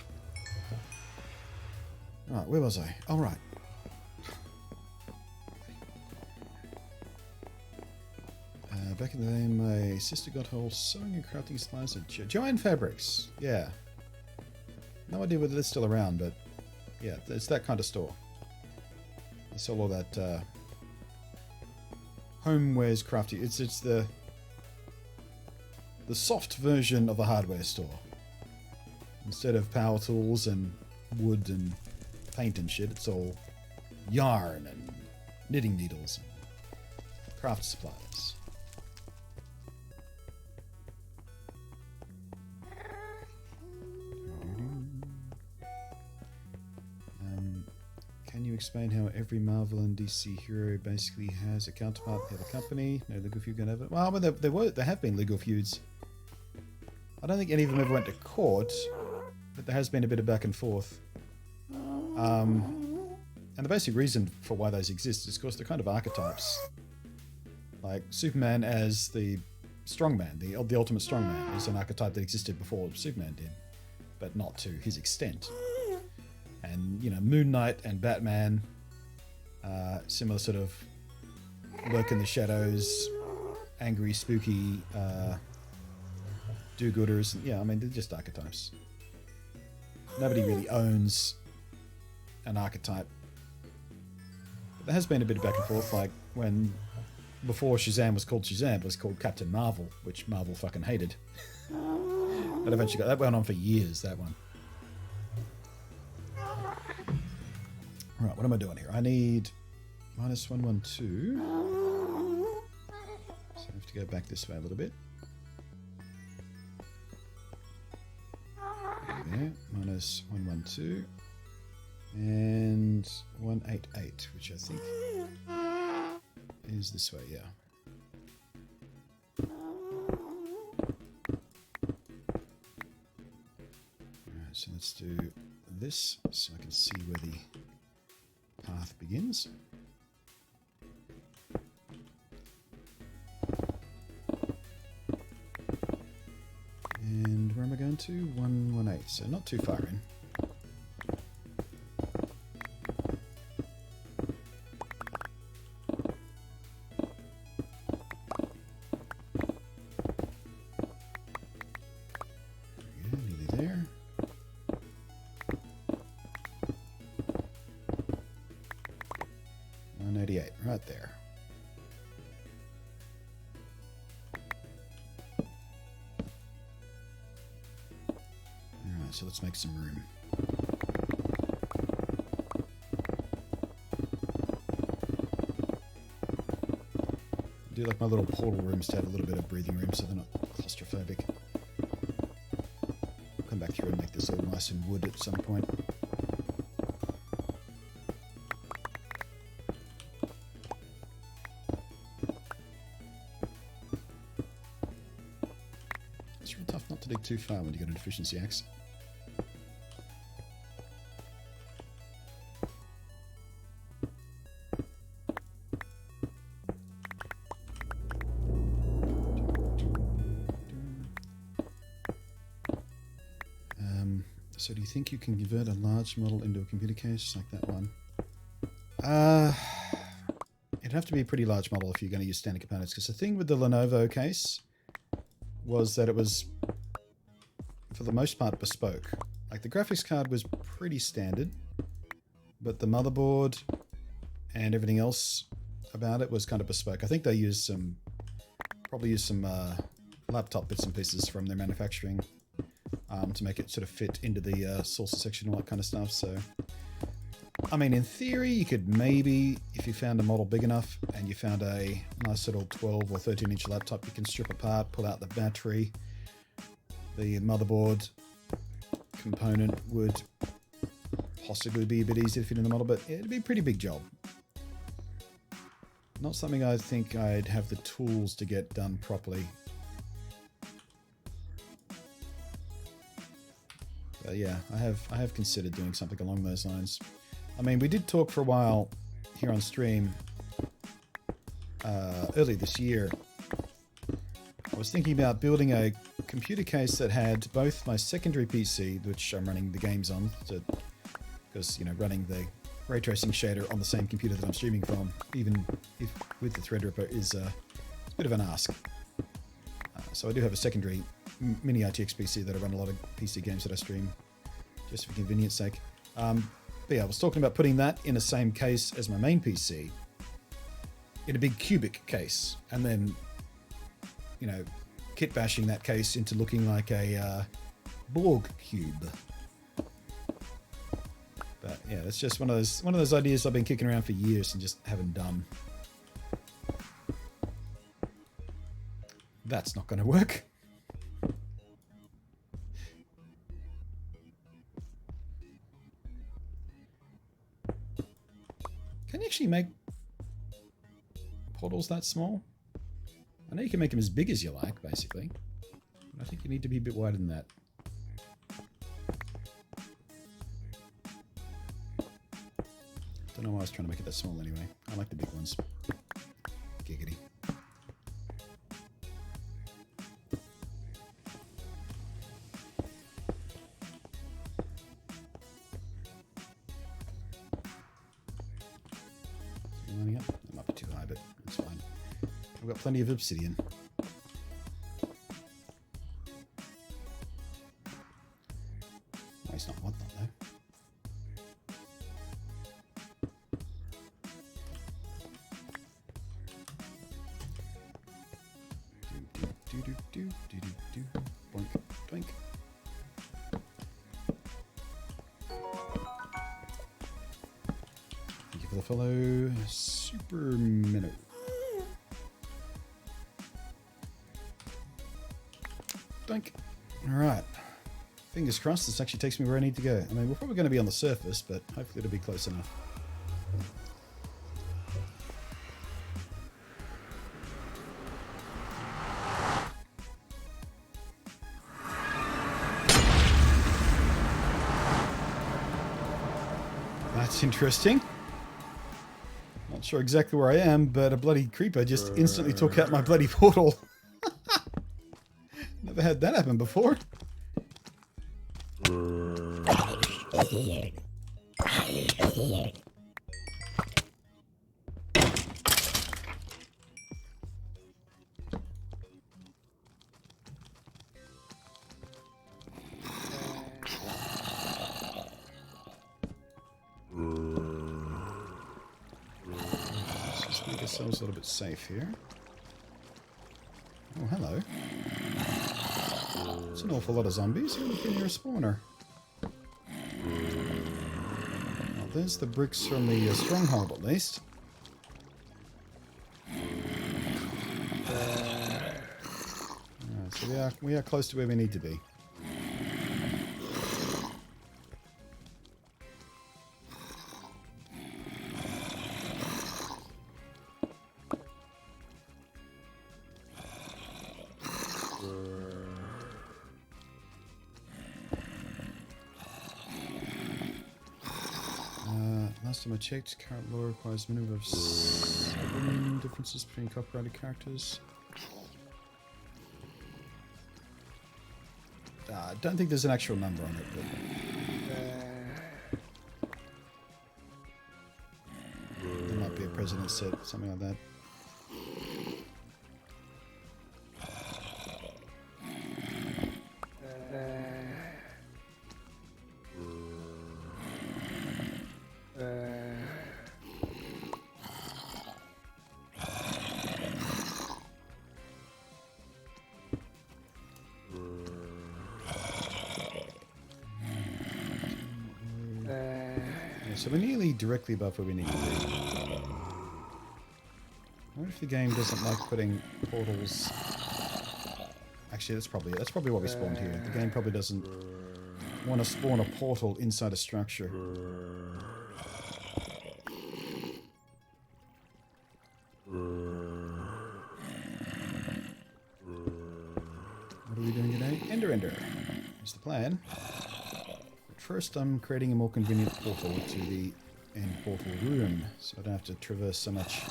Right, where was I? Oh, right. Back in the day, my sister got her sewing and crafting supplies at Joanne Fabrics. Yeah. No idea whether it's still around, but yeah, it's that kind of store. They sell all that homewares crafting. It's the soft version of the hardware store. Instead of power tools and wood and paint and shit, it's all yarn and knitting needles and craft supplies. Can you explain how every Marvel and DC hero basically has a counterpart in the other company? No legal feud can ever. Well, there have been legal feuds. I don't think any of them ever went to court, but there has been a bit of back and forth. And the basic reason for why those exist is because they're kind of archetypes. Like Superman as the strongman, the ultimate strongman, is an archetype that existed before Superman did, but not to his extent. And, you know, Moon Knight and Batman, similar sort of lurk in the shadows, angry, spooky do-gooders. Yeah, I mean, they're just archetypes. Nobody really owns an archetype. But there has been a bit of back and forth, like when, before Shazam was called Shazam, it was called Captain Marvel, which Marvel fucking hated. But eventually that went on for years, that one. Right, what am I doing here? I need -112. So I have to go back this way a little bit. There, -112. And 188, which I think is this way, yeah. Alright, so let's do this so I can see where the path begins. And where am I going to? 118, so not too far in. Nearly there. Right there. Alright, so let's make some room. I do like my little portal rooms to have a little bit of breathing room so they're not claustrophobic. I'll come back through and make this all nice and wood at some point. To dig too far when you got an efficiency axe. So do you think you can convert a large model into a computer case like that one? It'd have to be a pretty large model if you're going to use standard components, because the thing with the Lenovo case was that it was, for the most part, bespoke. Like, the graphics card was pretty standard, but the motherboard and everything else about it was kind of bespoke. I think they used some, probably used some laptop bits and pieces from their manufacturing to make it sort of fit into the sources section and all that kind of stuff. So, I mean, in theory, you could maybe, if you found a model big enough and you found a nice little 12 or 13-inch laptop, you can strip apart, pull out the battery. The motherboard component would possibly be a bit easier to fit in the model, but it'd be a pretty big job. Not something I think I'd have the tools to get done properly. But yeah, I have considered doing something along those lines. I mean, we did talk for a while here on stream early this year. I was thinking about building a computer case that had both my secondary PC, which I'm running the games on, because, you know, running the ray tracing shader on the same computer that I'm streaming from, even if with the Threadripper, is a bit of an ask. So I do have a secondary mini RTX PC that I run a lot of PC games that I stream, just for convenience sake. But yeah, I was talking about putting that in the same case as my main PC, in a big cubic case, and then, you know, kit bashing that case into looking like a Borg cube. But yeah, it's just one of those ideas I've been kicking around for years and just haven't done. That's not going to work. Can you actually make portals that small? I know you can make them as big as you like, basically. But I think you need to be a bit wider than that. Don't know why I was trying to make it that small anyway. I like the big ones. Giggity. Lining up? That might be too high, but it's fine. I've got plenty of obsidian. No, it's not one though. Boink, boink. Thank you for the follow, Super Minnow. Doink. Alright. Fingers crossed this actually takes me where I need to go. I mean, we're probably going to be on the surface, but hopefully it'll be close enough. That's interesting. Not sure exactly where I am, but a bloody creeper just instantly took out my bloody portal. Never had that happen before. here. Let's just make ourselves a little bit safe here. Oh, hello. It's an awful lot of zombies. You're looking near a spawner. Well, there's the bricks from the stronghold, at least. Alright, so we are close to where we need to be. Last time I checked, current law requires a minimum of 7 differences between copyrighted characters. I don't think there's an actual number on it, but... there might be a precedent set, something like that. So we're nearly directly above where we need to be. I wonder if the game doesn't like putting portals... Actually, that's probably what we spawned here. The game probably doesn't want to spawn a portal inside a structure. What are we doing today? Ender. Here's the plan. First, I'm creating a more convenient portal to the end portal room, so I don't have to traverse so much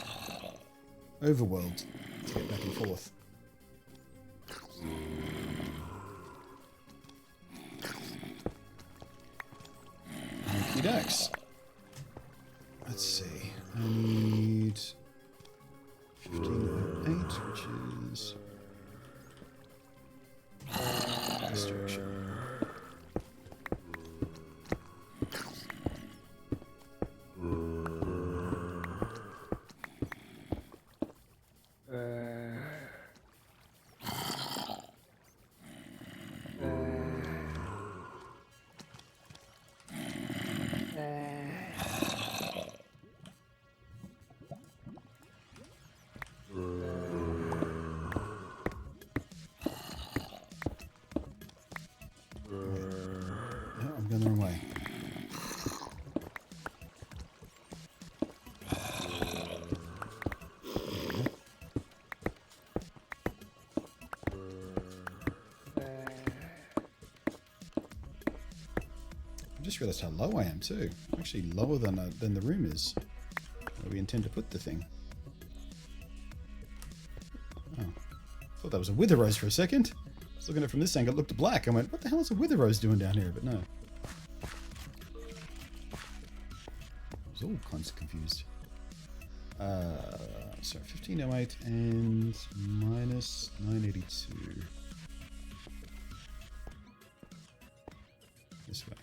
overworld to get back and forth. Okie dokes. Let's see. I need 1508, which is this direction. I'm going the wrong way. I just realised how low I am too. I'm actually lower than the room is where we intend to put the thing. Oh, thought that was a wither rose for a second. I was looking at it from this angle, it looked black. I went, what the hell is a wither rose doing down here? But no. I was all kinds of confused. So 1508 and minus 982. This way.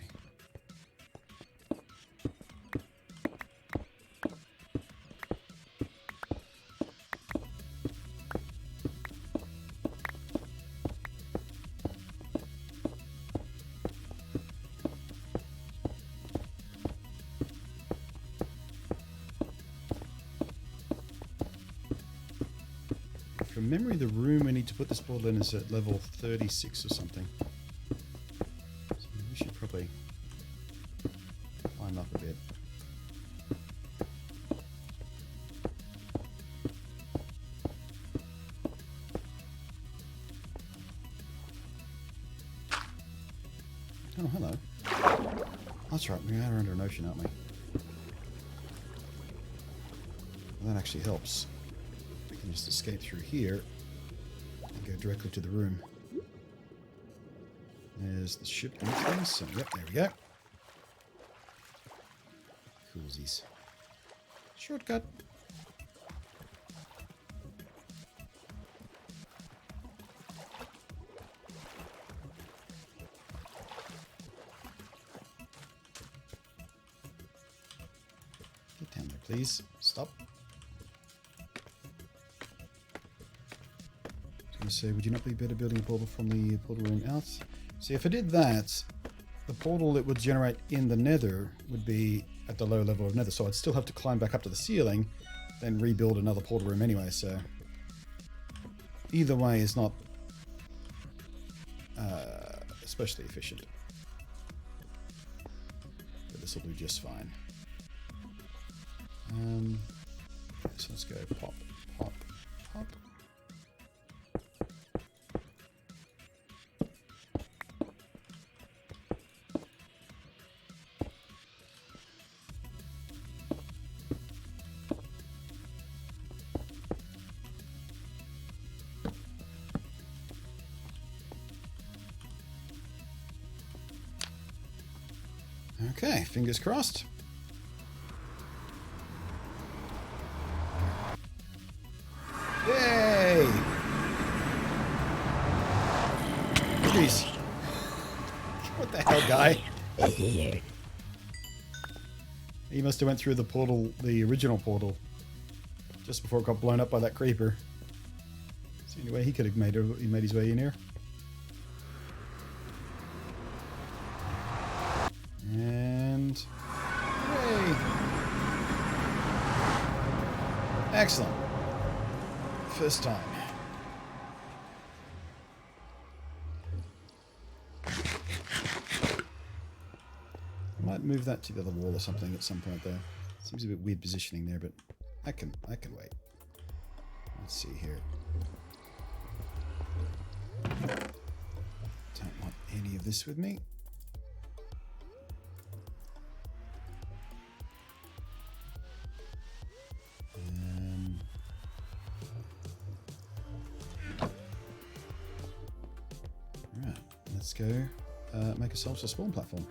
From memory, the room I need to put this portal in is at level 36 or something. So we should probably climb up a bit. Oh, hello. That's right, we are under an ocean, aren't we? Well, that actually helps. We can just escape through here and go directly to the room. There's the ship entrance. So, yep, there we go. Cool. Whoopsies. Shortcut. Get down there, please. Stop. I was going to say, would you not be better building a portal from the portal room out? See, if I did that, the portal that would generate in the nether would be at the lower level of nether, so I'd still have to climb back up to the ceiling, then rebuild another portal room anyway, so either way is not especially efficient. But this will do just fine. So let's go pop, pop, pop. Okay, fingers crossed. Yay! Jeez. What the hell, guy? He must have went through the portal, the original portal, just before it got blown up by that creeper. Is there any way he could have made his way in here? And hooray! Excellent. First time. I might move that to the other wall or something at some point there. Seems a bit weird positioning there, but I can wait. Let's see here. Don't want any of this with me. Let's go make ourselves a spawn platform.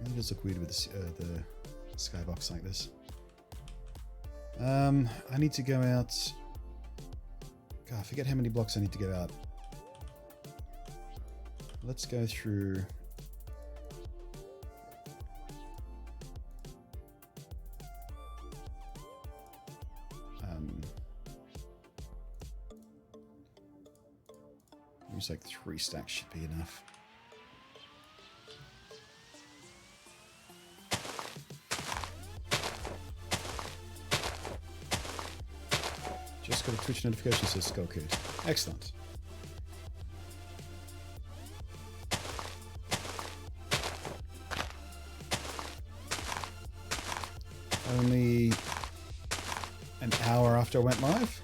It does look weird with the skybox like this. I need to go out. God, I forget how many blocks I need to go out. Let's go through. Looks like 3 stacks should be enough. Just got a Twitch notification that says Skull Code. Excellent. Only an hour after I went live.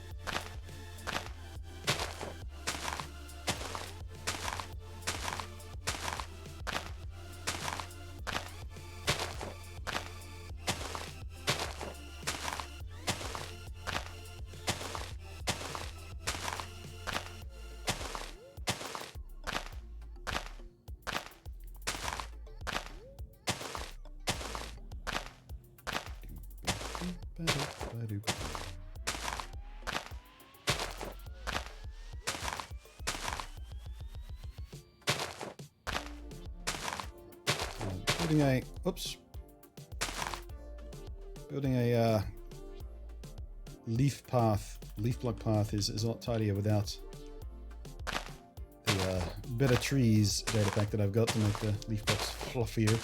Building a leaf block path is a lot tidier without the better trees data pack that I've got to make the leaf blocks fluffier.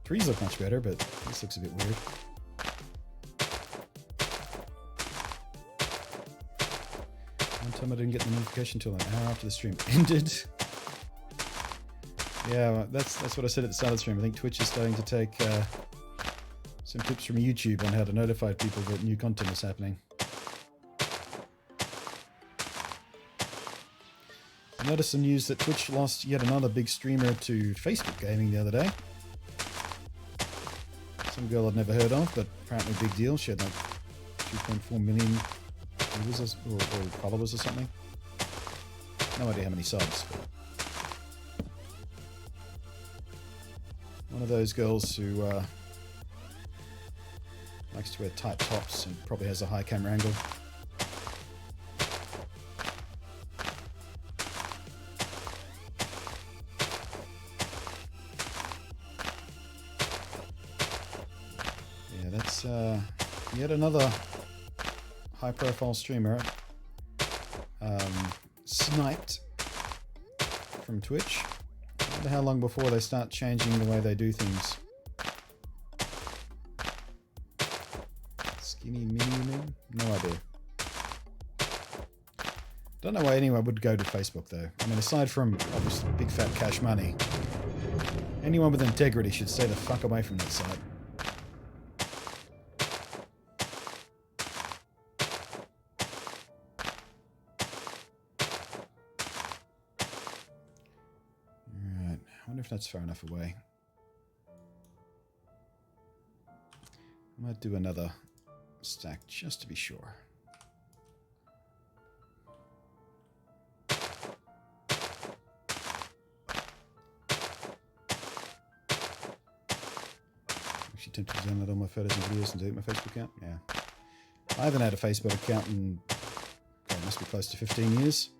Trees look much better, but this looks a bit weird. One time I didn't get the notification until an hour after the stream ended. Yeah, well, that's what I said at the start of the stream. I think Twitch is starting to take some tips from YouTube on how to notify people that new content is happening. I noticed some news that Twitch lost yet another big streamer to Facebook gaming the other day. Some girl I'd never heard of, but apparently a big deal. She had like 2.4 million viewers or followers or something. No idea how many subs. One of those girls who likes to wear tight tops and probably has a high camera angle. Yeah, that's yet another high-profile streamer sniped from Twitch. I wonder how long before they start changing the way they do things. Skinny mini? No idea. Don't know why anyone would go to Facebook though. I mean, aside from obviously big fat cash money, anyone with integrity should stay the fuck away from that site. Alright, I wonder if that's far enough away. I might do another stack just to be sure. Actually tempted to download all my photos and videos and delete my Facebook account. Yeah. I haven't had a Facebook account in, God, it must be close to 15 years.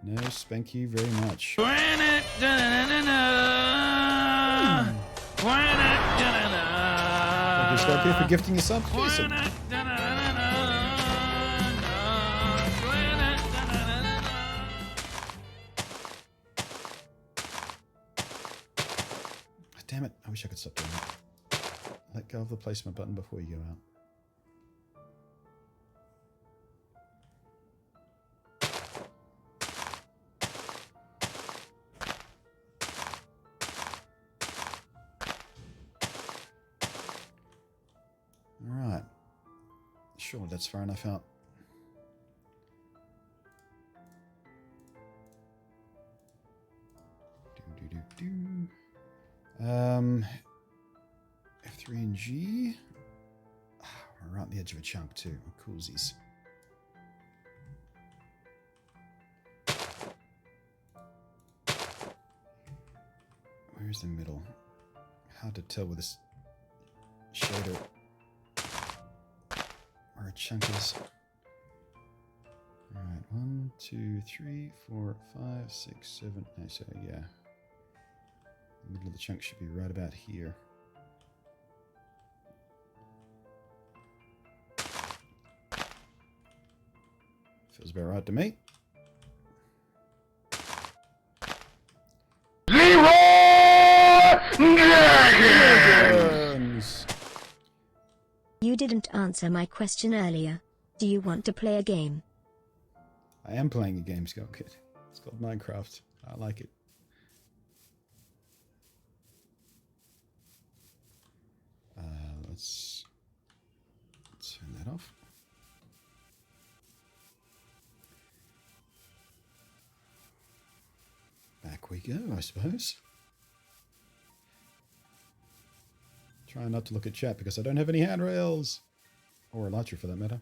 No, spank you very much. Just got here for gifting a sub. Awesome. Damn it, I wish I could stop doing that. Let go of the placement button before you go out. Alright. Sure, that's far enough out. F3 and G. We're right on the edge of a chunk too. Coolsies. Where's the middle? Hard to tell with this shader where a chunk is. Alright, 1, 2, 3, 4, 5, 6, 7, 8, so yeah. The middle of the chunk should be right about here. Feels about right to me. Dragons! You didn't answer my question earlier. Do you want to play a game? I am playing a game, Scott Kid. It's called Minecraft. I like it. Let's turn that off. Back we go, I suppose. Try not to look at chat because I don't have any handrails. Or a Elytra for that matter.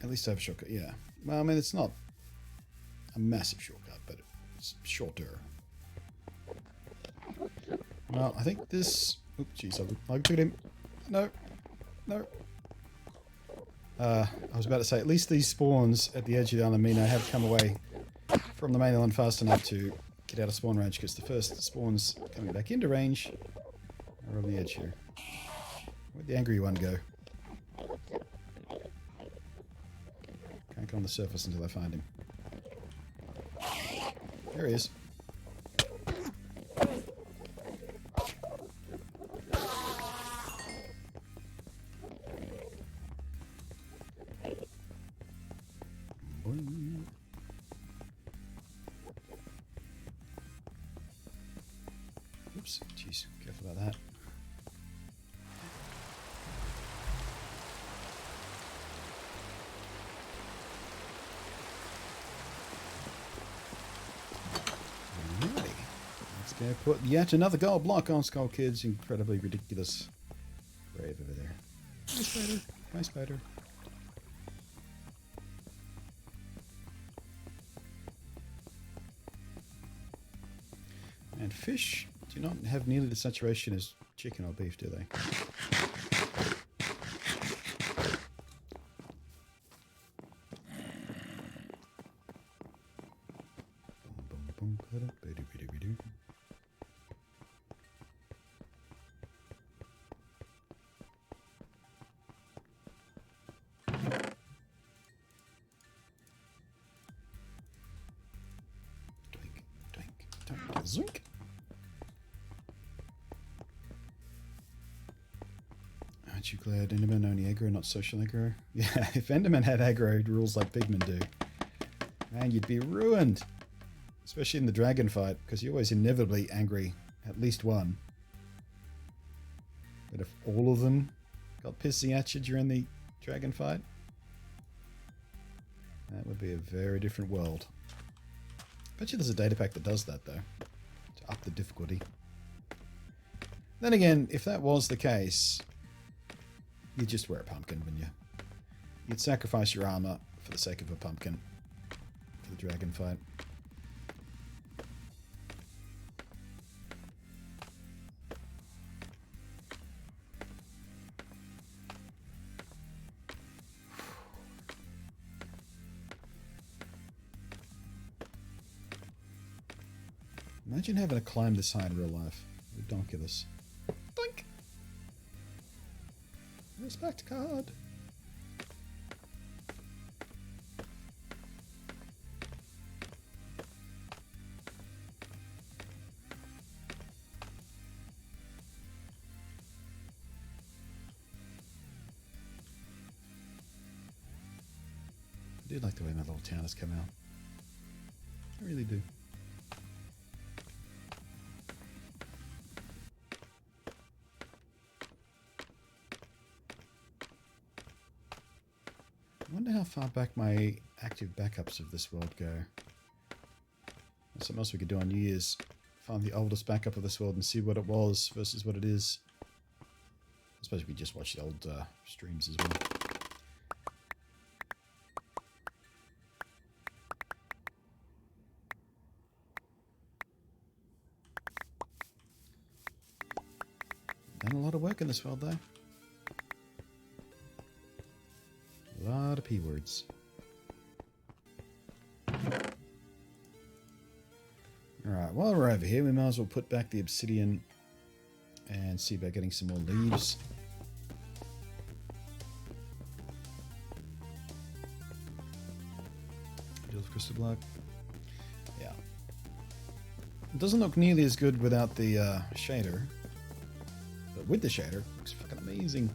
At least I have a shortcut, yeah. Well, I mean, it's not a massive shortcut, but it's shorter. Well, I think this... Oops, jeez, I took him. No. No. I was about to say, at least these spawns at the edge of the island mean I have come away from the main island fast enough to get out of spawn range, because the first spawns coming back into range are on the edge here. Where'd the angry one go? Can't go on the surface until I find him. There he is. Oops, jeez, careful about that. Alrighty. Let's go put yet another gold block on Skull Kid's incredibly ridiculous grave over there. Hi, spider. Hi, spider. And fish do not have nearly the saturation as chicken or beef, do they? Zoink. Aren't you glad Enderman only aggro, not social aggro? Yeah, if Enderman had aggro rules like Pigmen do, man, you'd be ruined. Especially in the dragon fight, because you're always inevitably angry at least one. But if all of them got pissy at you during the dragon fight, that would be a very different world. Bet you there's a data pack that does that, though. To up the difficulty. Then again, if that was the case, you'd just wear a pumpkin, wouldn't you? You'd sacrifice your armor for the sake of a pumpkin for the dragon fight. Imagine having to climb this high in real life. Ridiculous. Doink! Respect card. I do like the way my little town has come out. I really do. I wonder how far back my active backups of this world go. That's something else we could do on New Year's. Find the oldest backup of this world and see what it was versus what it is. I suppose we just watch the old streams as well. Done a lot of work in this world though. A lot of P words. Alright, while we're over here, we might as well put back the obsidian and see about getting some more leaves. Deal with crystal block. Yeah. It doesn't look nearly as good without the shader. But with the shader, it looks fucking amazing.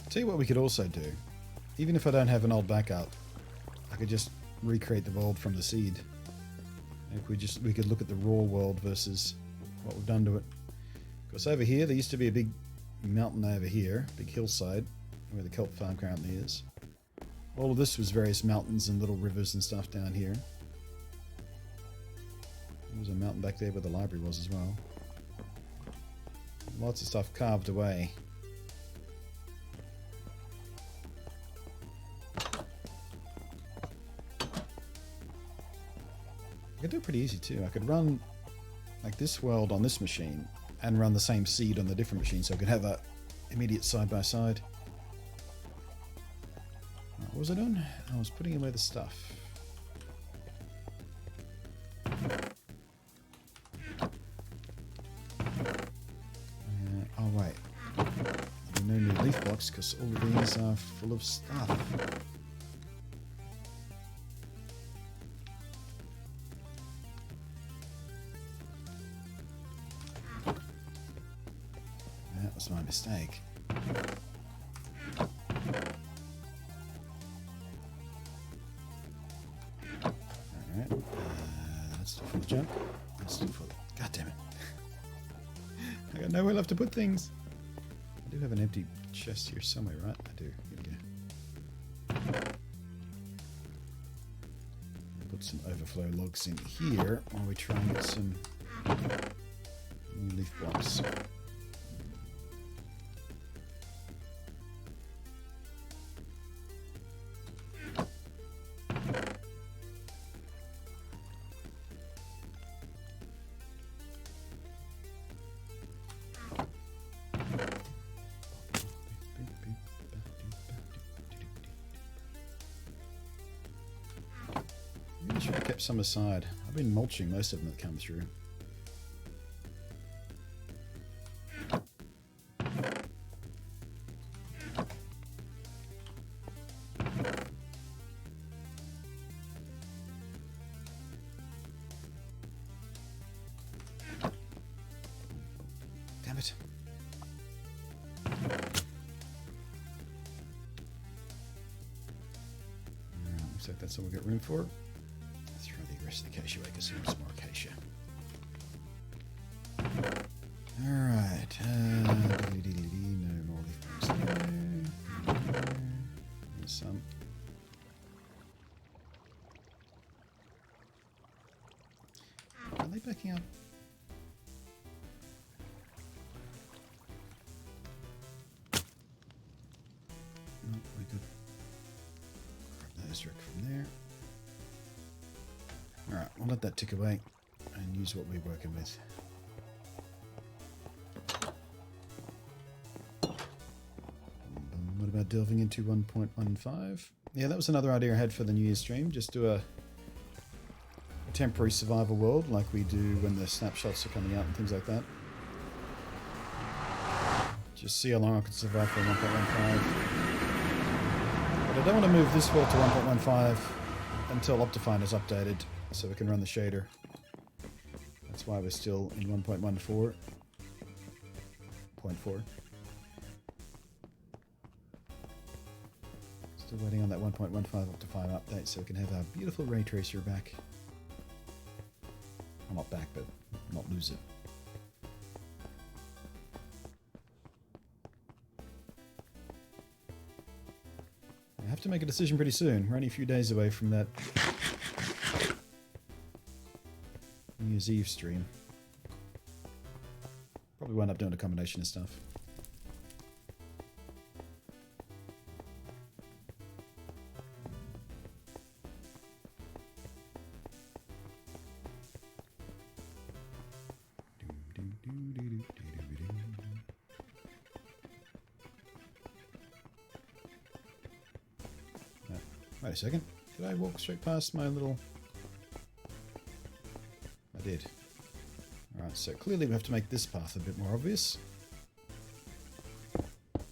Tell you what we could also do. Even if I don't have an old backup, I could just recreate the world from the seed. Like we could look at the raw world versus what we've done to it. Because over here, there used to be a big mountain over here, big hillside, where the kelp farm currently is. All of this was various mountains and little rivers and stuff down here. There was a mountain back there where the library was as well. Lots of stuff carved away. I could do it pretty easy too. I could run like this world on this machine and run the same seed on the different machine, so I could have a immediate side by side. What was I doing? I was putting away the stuff. Oh wait, there are no new leaf blocks because all of these are full of stuff. That was my mistake. Alright. Let's do full jump. Let's do full... God damn it. I got nowhere left to put things. I do have an empty chest here somewhere, right? I do. Here we go. Put some overflow logs in here while we try and get some new leaf blocks. I should have kept some aside. I've been mulching most of them that come through. Damn it. Looks like that's all we got room for. Throw the rest of the acacia away because there's more acacia. Alright. No more leaf blocks there. There's some. Are they backing up? No, we could grab those direct from there. Alright, we'll let that tick away and use what we're working with. What about delving into 1.15? Yeah, that was another idea I had for the New Year's stream. Just do a temporary survival world like we do when the snapshots are coming out and things like that. Just see how long I can survive for 1.15. But I don't want to move this world to 1.15 until Optifine is updated so we can run the shader. That's why we're still in 1.14. 0.4. Still waiting on that 1.15 Optifine update so we can have our beautiful ray tracer back. Well, not back, but not lose it. I have to make a decision pretty soon. We're only a few days away from that New Year's Eve stream. Probably wind up doing a combination of stuff. Wait a second. Did I walk straight past my little... I did. Alright, so clearly we have to make this path a bit more obvious.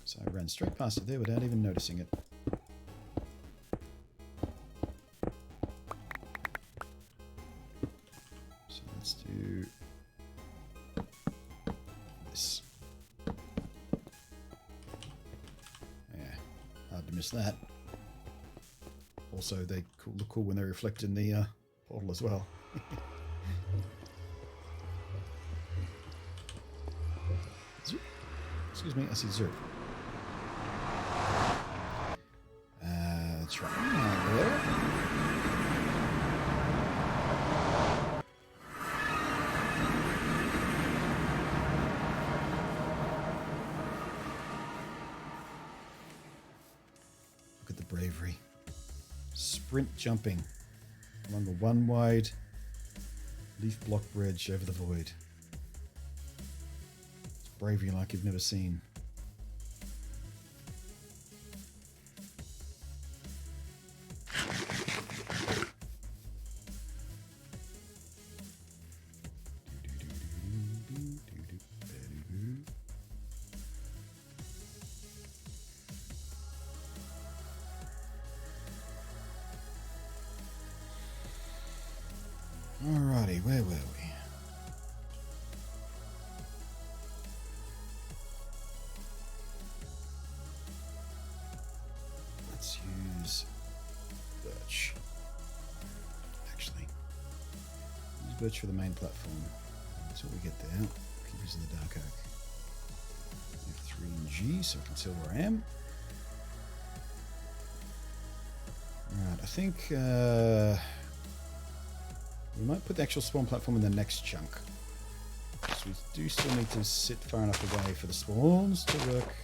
So I ran straight past it there without even noticing it. So let's do this. Yeah, hard to miss that. Also, they look cool when they reflect in the portal as well. Excuse me, I see Zerp. That's right. There. Look at the bravery. Sprint jumping along a one wide leaf block bridge over the void. It's bravery like you've never seen. Alrighty, where were we? Let's use birch. Actually, birch for the main platform. That's what we get there. Keep using the dark oak. F3 and G so I can tell where I am. Right, I think we might put the actual spawn platform in the next chunk. So we do still need to sit far enough away for the spawns to work.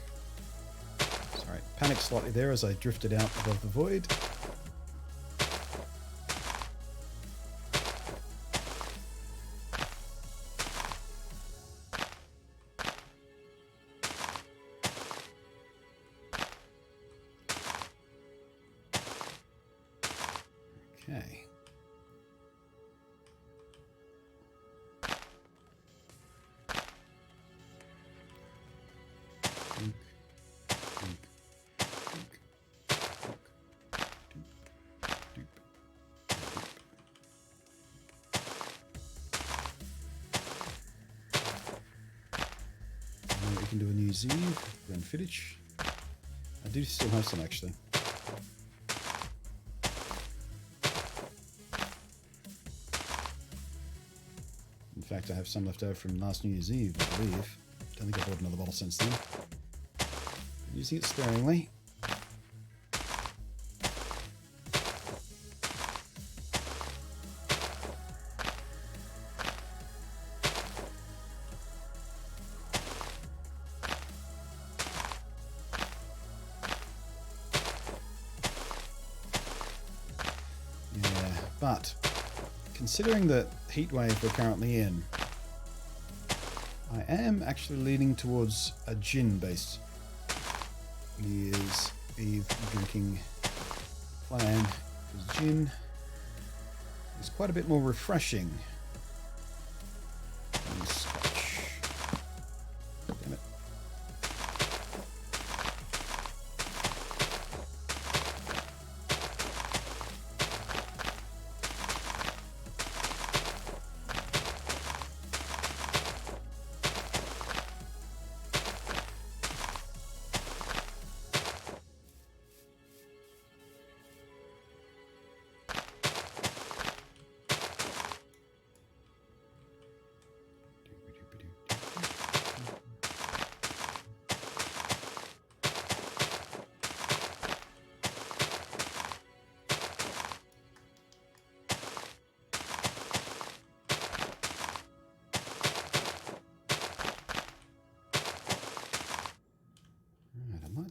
Sorry, panicked slightly there as I drifted out above the void. Okay. We can do a New Year's Eve, run footage. I do still have some actually. In fact, I have some left over from last New Year's Eve, I believe. Don't think I've bought another bottle since then. I'm using it sparingly. Yeah, but considering the heat wave we're currently in, I am actually leaning towards a gin-based New Year's Eve drinking plan, because gin is quite a bit more refreshing than scotch. Damn it.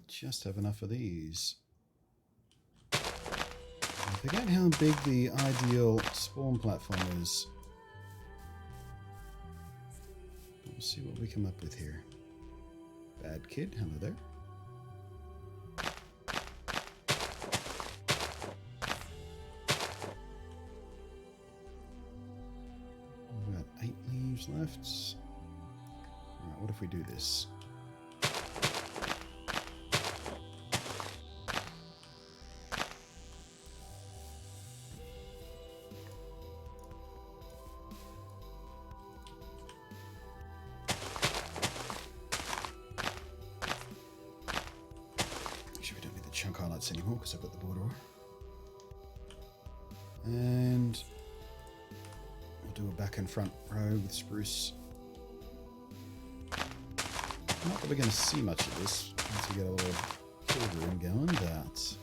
Just have enough of these. I forget how big the ideal spawn platform is. We'll see what we come up with here. Bad kid, hello there. We've got 8 leaves left. Alright, what if we do this? Chunk highlights anymore because I've got the border. And we'll do a back and front row with spruce. Not that we're going to see much of this once we get a little field room going, but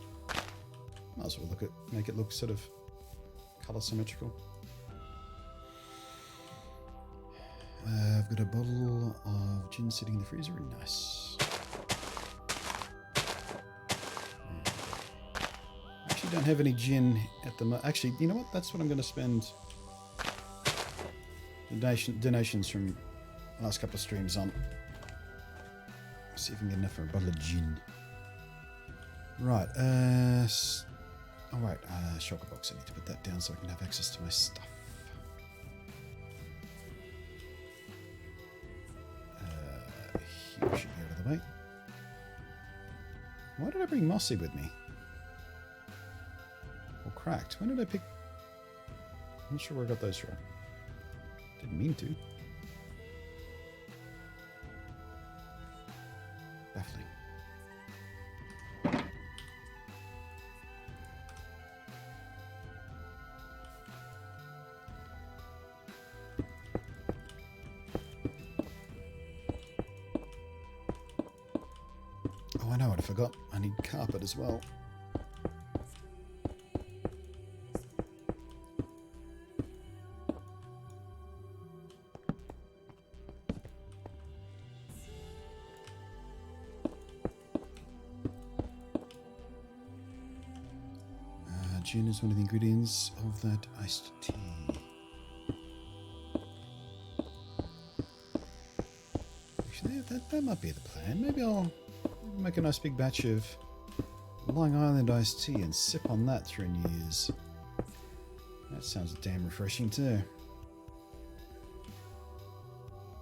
might as well make it look sort of colour symmetrical. I've got a bottle of gin sitting in the freezer. Nice. Don't have any gin at the moment. Actually, you know what? That's what I'm going to spend donations from the last couple of streams on. See if I can get enough for a bottle of gin. Right. Alright, shulker box. I need to put that down so I can have access to my stuff. Here should be out of the way. Why did I bring Mossy with me? Cracked. When did I pick? I'm not sure where I got those from. Didn't mean to. Baffling. forgot. I need carpet as well. Gin is one of the ingredients of that iced tea. Actually, that might be the plan. Maybe I'll make a nice big batch of Long Island iced tea and sip on that through New Year's. That sounds damn refreshing too.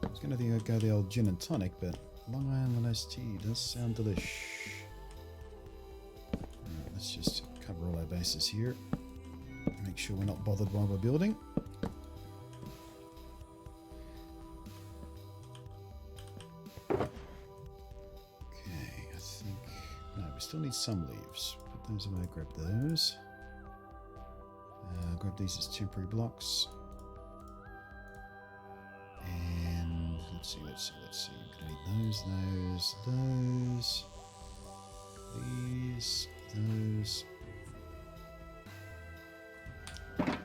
I was going to go the old gin and tonic, but Long Island iced tea does sound delish. Right, let's just cover all our bases here. Make sure we're not bothered while we're building. Okay, I think... No, we still need some leaves. Put those away, grab those. Grab these as temporary blocks. And let's see. We're going to need those. These, those. Right.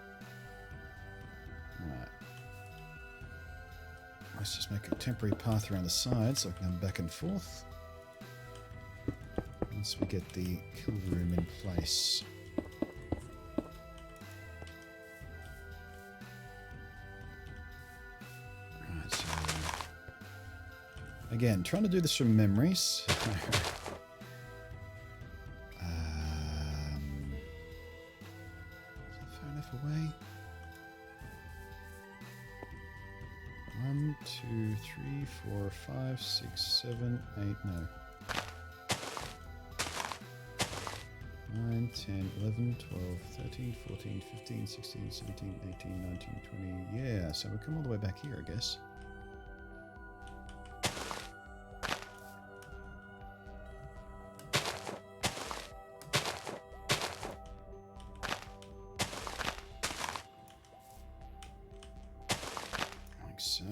Let's just make a temporary path around the side so I can come back and forth. Once we get the kill room in place. Right, so again, trying to do this from memories. Away. 1, 2, 3, 4, 5, 6, 7, 8, no. 9, 10, 11, 12, 13, 14, 15, 16, 17, 18, 19, 20. Yeah, so we come all the way back here, I guess. So,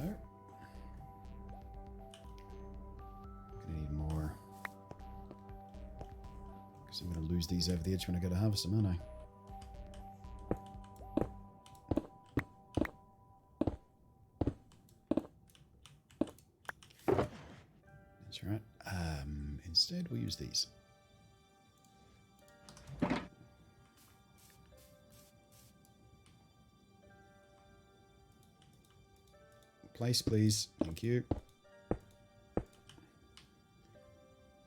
gonna need more because I'm gonna lose these over the edge when I go to harvest them, aren't I? That's right. Instead, we'll use these. Place, please. Thank you.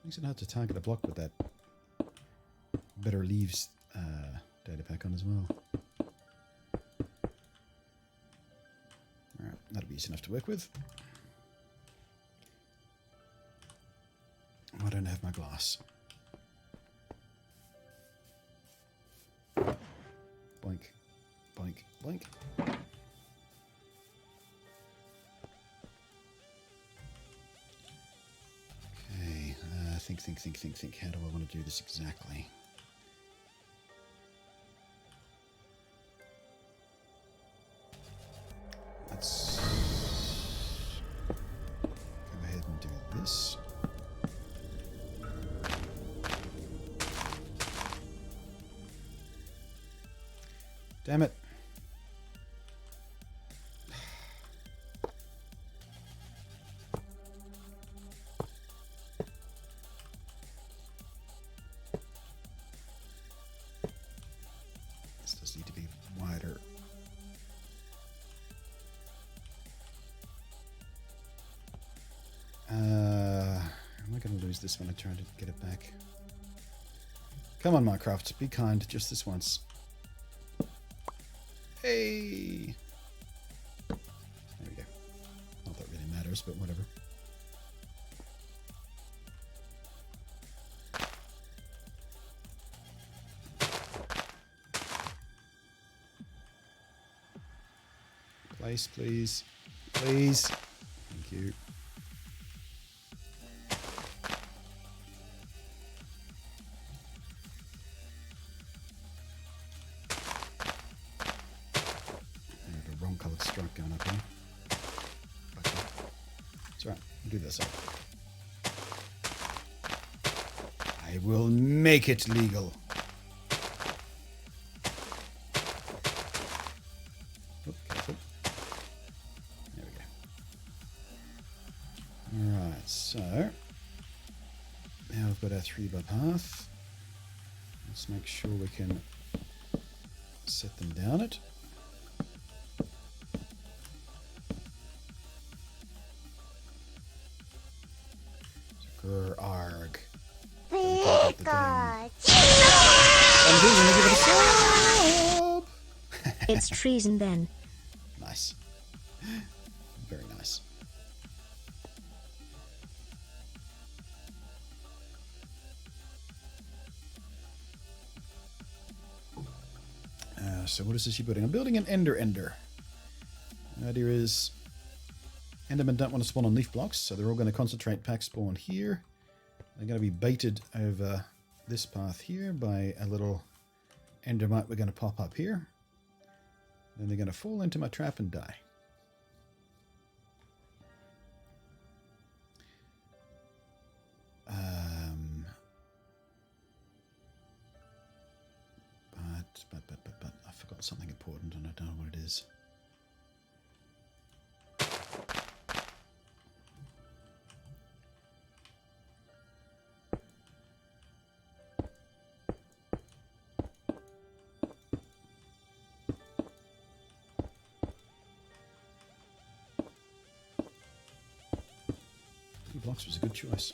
Makes it hard to target a block with that better leaves data pack on as well. Alright, that'll be easy enough to work with. I don't have my glass. Boink, boink, boink. Think. How do I want to do this exactly? Let's go ahead and do this. Damn it. Need to be wider. Am I going to lose this when I try to get it back? Come on, Minecraft, be kind, just this once. Hey! There we go. Not that really matters, but whatever. Place, please. Please. Thank you. I have a wrong coloured stripe going up here. It's alright. We'll do this up. I will make it legal. Oh, careful. There we go. Alright, so now we've got our 3-bar path. Let's make sure we can set them down it. Arg. It's treason then. Nice. Very nice. So what is this you're building? I'm building an ender. The idea is Endermen don't want to spawn on leaf blocks, so they're all going to concentrate pack spawn here. They're going to be baited over this path here by a little endermite we're going to pop up here. Then they're going to fall into my trap and die. But I forgot something important and I don't know what it is. Blocks was a good choice.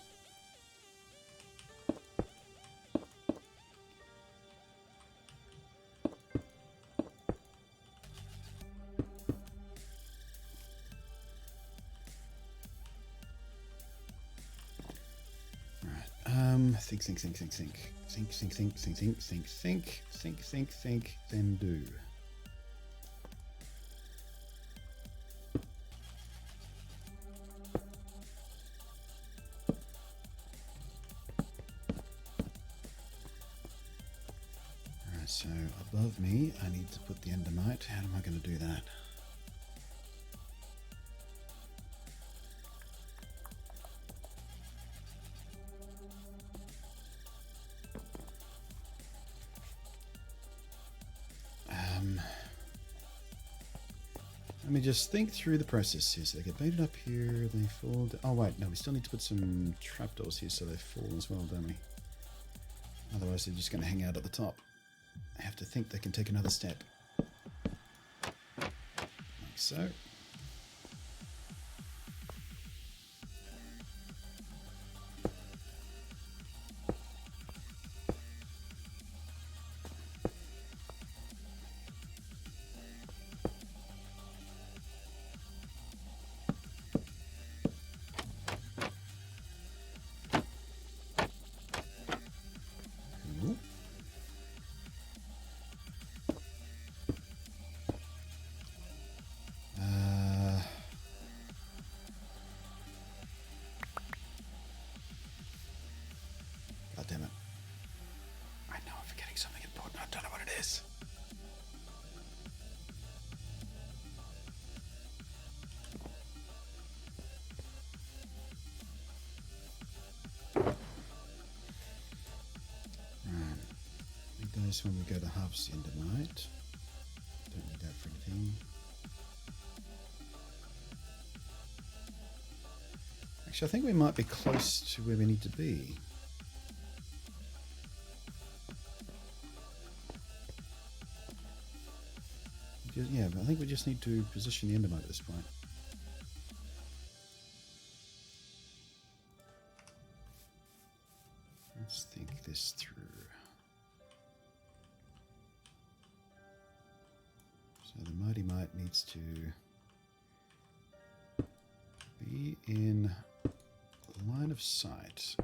Think, then do. Alright, so above me, I need to put the endermite. How am I going to do that? Let me just think through the process here. So they get baited up here, they fall. Oh wait, no, we still need to put some trapdoors here so they fall as well, don't we? Otherwise they're just going to hang out at the top. I have to think they can take another step. Like so. God damn it. I know I'm forgetting something important. I don't know what it is. Right. Need those when we go to harvest the endermite. Don't need that for anything. Actually, I think we might be close to where we need to be. Yeah, but I think we just need to position the endermite at this point. Let's think this through. So the mighty mite needs to be in line of sight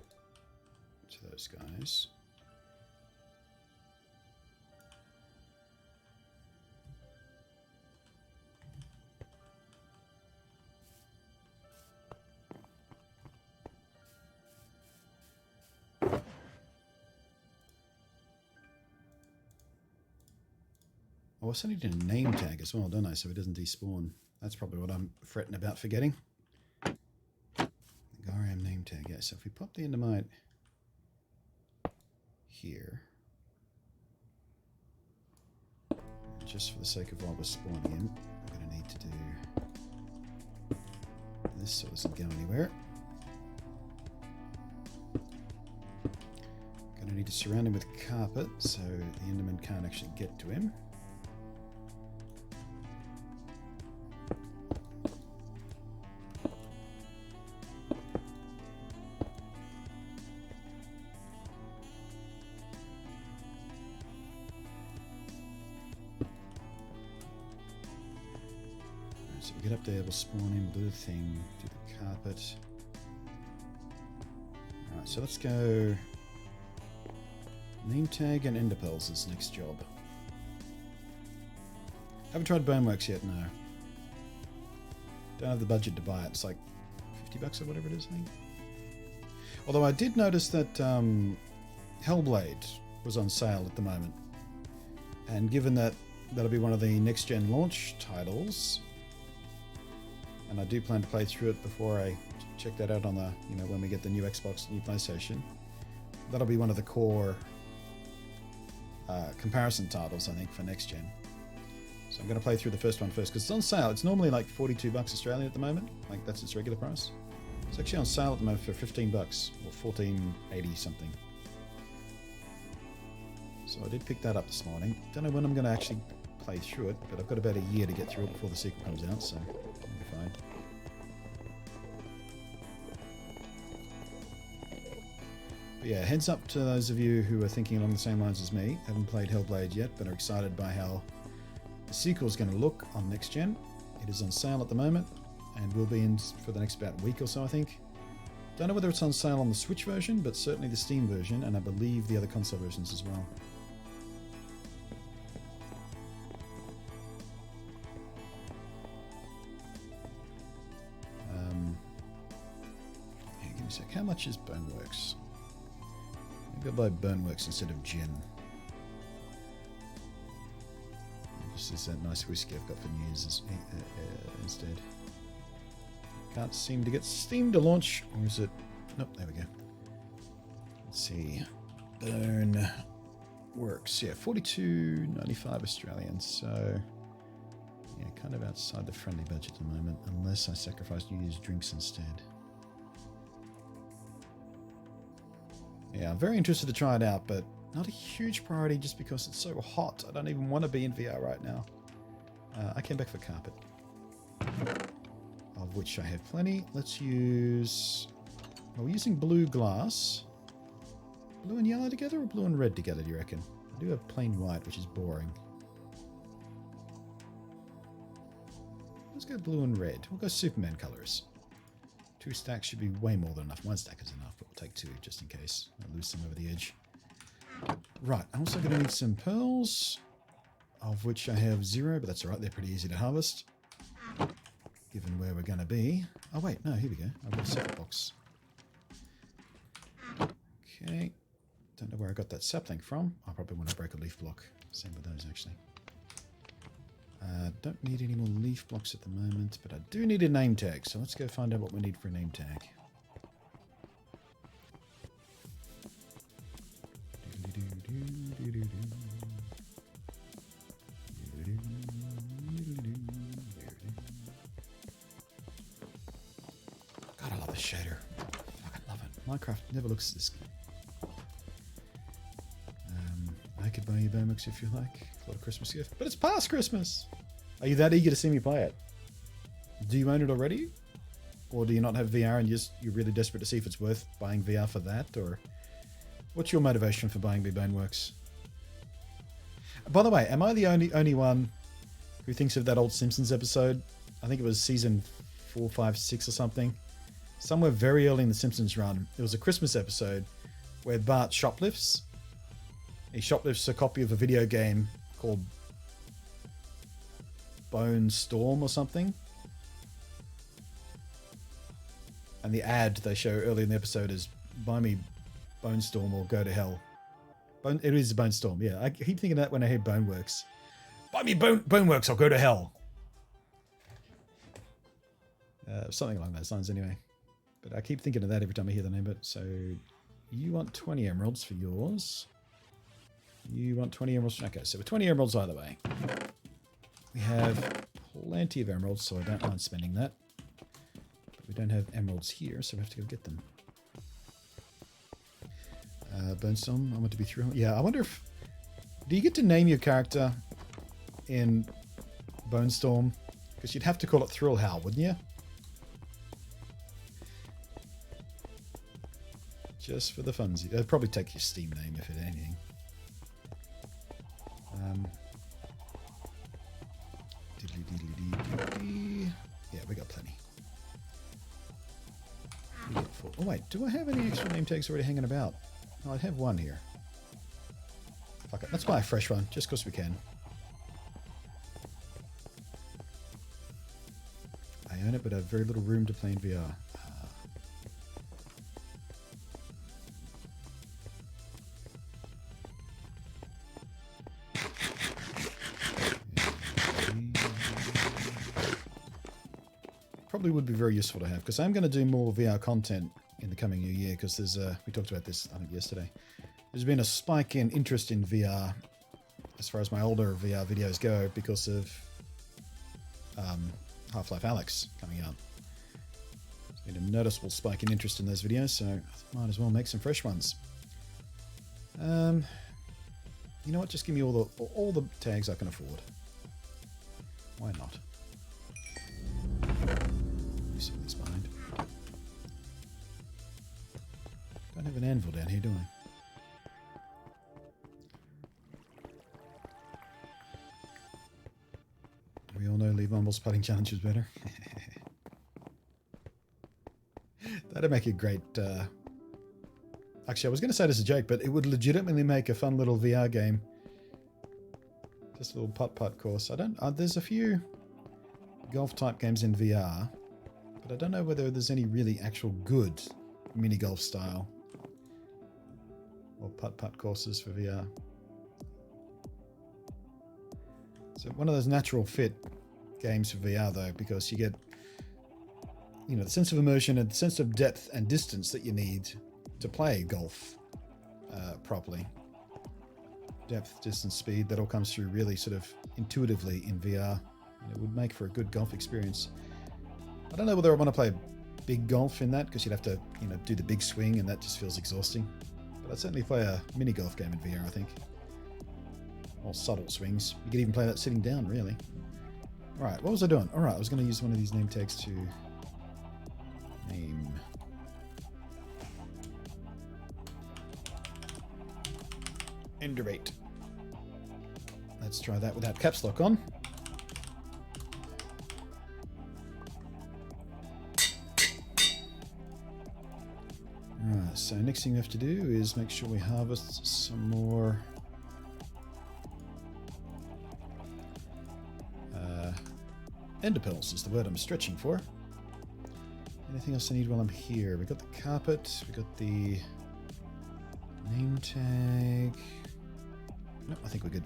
to those guys. I also need a name tag as well, don't I? So it doesn't despawn. That's probably what I'm fretting about forgetting. The Gariam name tag, yeah. So if we pop the endermite here. Just for the sake of while we're spawning him, I'm going to need to do this so it doesn't go anywhere. Going to need to surround him with carpet so the Enderman can't actually get to him. So we get up there, we'll spawn him, do the thing, do the carpet. Alright, so let's go name tag and ender pearls is next job. Haven't tried Boneworks yet, no. Don't have the budget to buy it. It's like $50 or whatever it is, I think. Although I did notice that Hellblade was on sale at the moment. And given that that'll be one of the next-gen launch titles, and I do plan to play through it before I check that out on the, when we get the new Xbox, new PlayStation. That'll be one of the core comparison titles, I think, for next gen. So I'm going to play through the first one first, because it's on sale. It's normally like $42 Australian at the moment. Like, that's its regular price. It's actually on sale at the moment for $15, or $14.80 something. So I did pick that up this morning. Don't know when I'm going to actually play through it, but I've got about a year to get through it before the sequel comes out, so it'll be fine. But yeah, heads up to those of you who are thinking along the same lines as me. Haven't played Hellblade yet, but are excited by how the sequel is going to look on next gen. It is on sale at the moment, and will be in for the next about week or so, I think. Don't know whether it's on sale on the Switch version, but certainly the Steam version, and I believe the other console versions as well. Hey, give me a sec. How much is Boneworks? Maybe I'll buy Boneworks instead of gin. This is that nice whiskey I've got for New Year's instead. Can't seem to get Steam to launch, or is it? Nope, there we go. Let's see. Boneworks, yeah, $42.95 Australian. So, yeah, kind of outside the friendly budget at the moment, unless I sacrifice New Year's drinks instead. Yeah, I'm very interested to try it out, but not a huge priority just because it's so hot. I don't even want to be in VR right now. I came back for carpet, of which I have plenty. Let's use... Are we using blue glass? Blue and yellow together or blue and red together, do you reckon? I do have plain white, which is boring. Let's go blue and red. We'll go Superman colors. 2 stacks should be way more than enough. 1 stack is enough, but we'll take 2 just in case I lose some over the edge. Right, I'm also going to need some pearls, of which I have 0, but that's alright, they're pretty easy to harvest, given where we're going to be. Oh wait, no, here we go. I've got a separate box. Okay, don't know where I got that sapling from. I probably want to break a leaf block. Same with those, actually. Don't need any more leaf blocks at the moment, but I do need a name tag, so let's go find out what we need for a name tag. God, I love the shader. Fucking love it. Minecraft never looks this good. I could buy you Boneworks if you like. For a Christmas gift. But it's past Christmas! Are you that eager to see me play it? Do you own it already? Or do you not have VR and you're really desperate to see if it's worth buying VR for that? Or what's your motivation for buying me Boneworks? By the way, am I the only one who thinks of that old Simpsons episode? I think it was season 4, 5, 6 or something. Somewhere very early in the Simpsons run, there was a Christmas episode where Bart shoplifts. He shoplifts a copy of a video game called Bone Storm or something. And the ad they show early in the episode is, buy me Bone Storm or go to hell. It is Bone Storm, yeah. I keep thinking that when I hear Boneworks. Buy me Boneworks or go to hell. Something along those lines anyway. But I keep thinking of that every time I hear the name of it. So you want 20 emeralds for yours. You want 20 emeralds? Okay, so we're 20 emeralds either way. We have plenty of emeralds, so I don't mind spending that. But we don't have emeralds here, so we have to go get them. Burnstorm, I want to be through. Yeah, I wonder if... Do you get to name your character in Bonestorm? Because you'd have to call it Thrillhowl, wouldn't you? Just for the funsies. It'd probably take your Steam name if it anything. Yeah, we got plenty. We got 4. Oh wait, do I have any extra name tags already hanging about? Oh, I have one here. Fuck it, let's buy a fresh one, just because we can. I own it, but I have very little room to play in VR. Probably would be very useful to have, because I'm going to do more VR content in the coming new year, because there's we talked about this I think yesterday. There's been a spike in interest in VR as far as my older VR videos go because of Half-Life Alyx coming out. There's been a noticeable spike in interest in those videos, so I might as well make some fresh ones. You know what? Just give me all the tags I can afford. Why not? Something's behind. Don't have an anvil down here, do I? We all know Lee Bumble's putting challenge is better. That'd make a great... Actually, I was going to say this as a joke, but it would legitimately make a fun little VR game. Just a little putt-putt course. I don't... there's a few golf-type games in VR, but I don't know whether there's any really actual good mini-golf style or putt-putt courses for VR. So one of those natural fit games for VR though, because you get, you know, the sense of immersion and the sense of depth and distance that you need to play golf properly. Depth, distance, speed, that all comes through really sort of intuitively in VR. And it would make for a good golf experience. I don't know whether I want to play big golf in that, because you'd have to, you know, do the big swing, and that just feels exhausting. But I'd certainly play a mini golf game in VR, I think. Or subtle swings. You could even play that sitting down, really. Alright, what was I doing? Alright, I was going to use one of these name tags to name. Enderbait. Let's try that without caps lock on. Alright, so next thing we have to do is make sure we harvest some more ender pearls is the word I'm stretching for. Anything else I need while I'm here? We got the carpet, we got the name tag. No, I think we're good.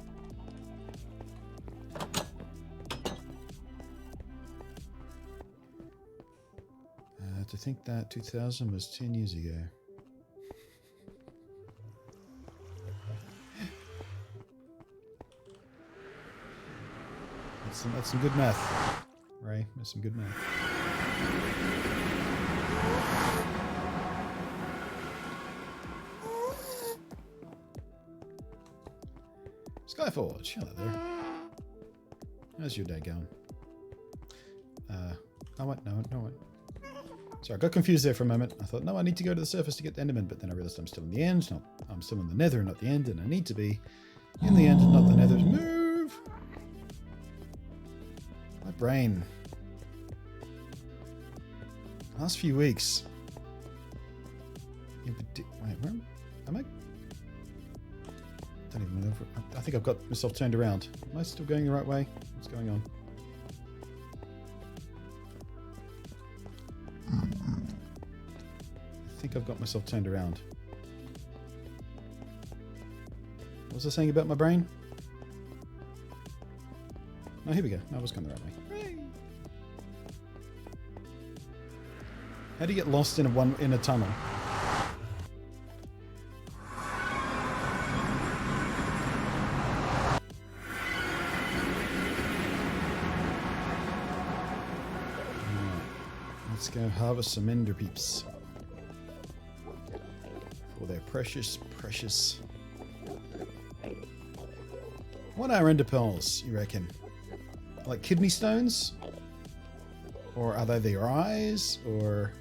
To think that 2000 was 10 years ago. That's some good math, Ray. That's some good math. Skyforge, hello there. How's your day going? Oh wait, no. Sorry, I got confused there for a moment. I thought, no, I need to go to the surface to get the Enderman, but then I realized I'm still in the end. No, I'm still in the nether, not the end, and I need to be in the end, not the nether. Move! My brain. Last few weeks. Wait, where am I? Don't even know. I think I've got myself turned around. Am I still going the right way? What's going on? I think I've got myself turned around. What was I saying about my brain? No, here we go. No, I was going the right way. How do you get lost in a tunnel? Let's go harvest some ender peeps. For their precious, precious... What are ender pearls, you reckon? Like kidney stones? Or are they their eyes? Or...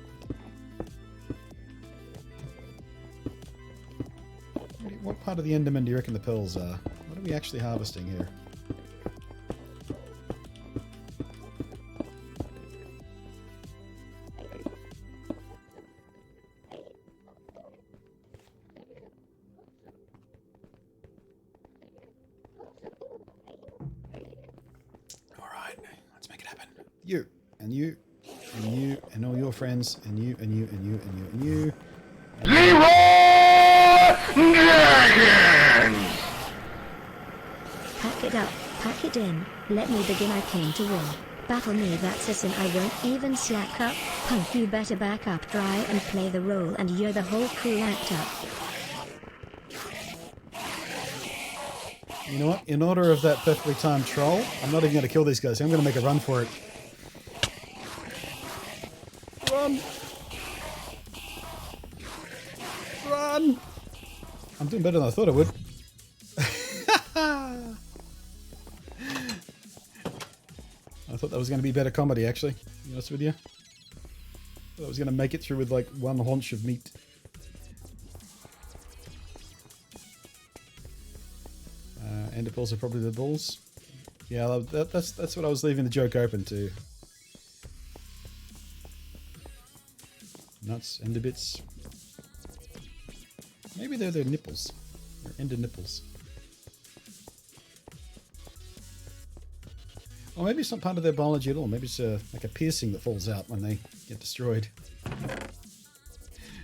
What part of the Enderman do you reckon the pearls are? What are we actually harvesting here? Alright, let's make it happen. You, and you, and you, and all your friends, and you, and you, and you, and you, and you. Dragon! Pack it up, pack it in, let me begin. I came to win. Battle me, that's a sin, I won't even slack up. Punk, you better back up dry and play the role, and you're the whole crew act up. You know what? In order of that perfectly timed troll, I'm not even going to kill these guys. I'm going to make a run for it. Run! Run! I'm doing better than I thought I would. I thought that was going to be better comedy, actually. To be honest with you. I thought I was going to make it through with like one haunch of meat. Ender pearls are probably the balls. Yeah, that's what I was leaving the joke open to. Nuts, ender bits. Maybe they're their nipples. They're ender nipples. Or maybe it's not part of their biology at all. Maybe it's like a piercing that falls out when they get destroyed.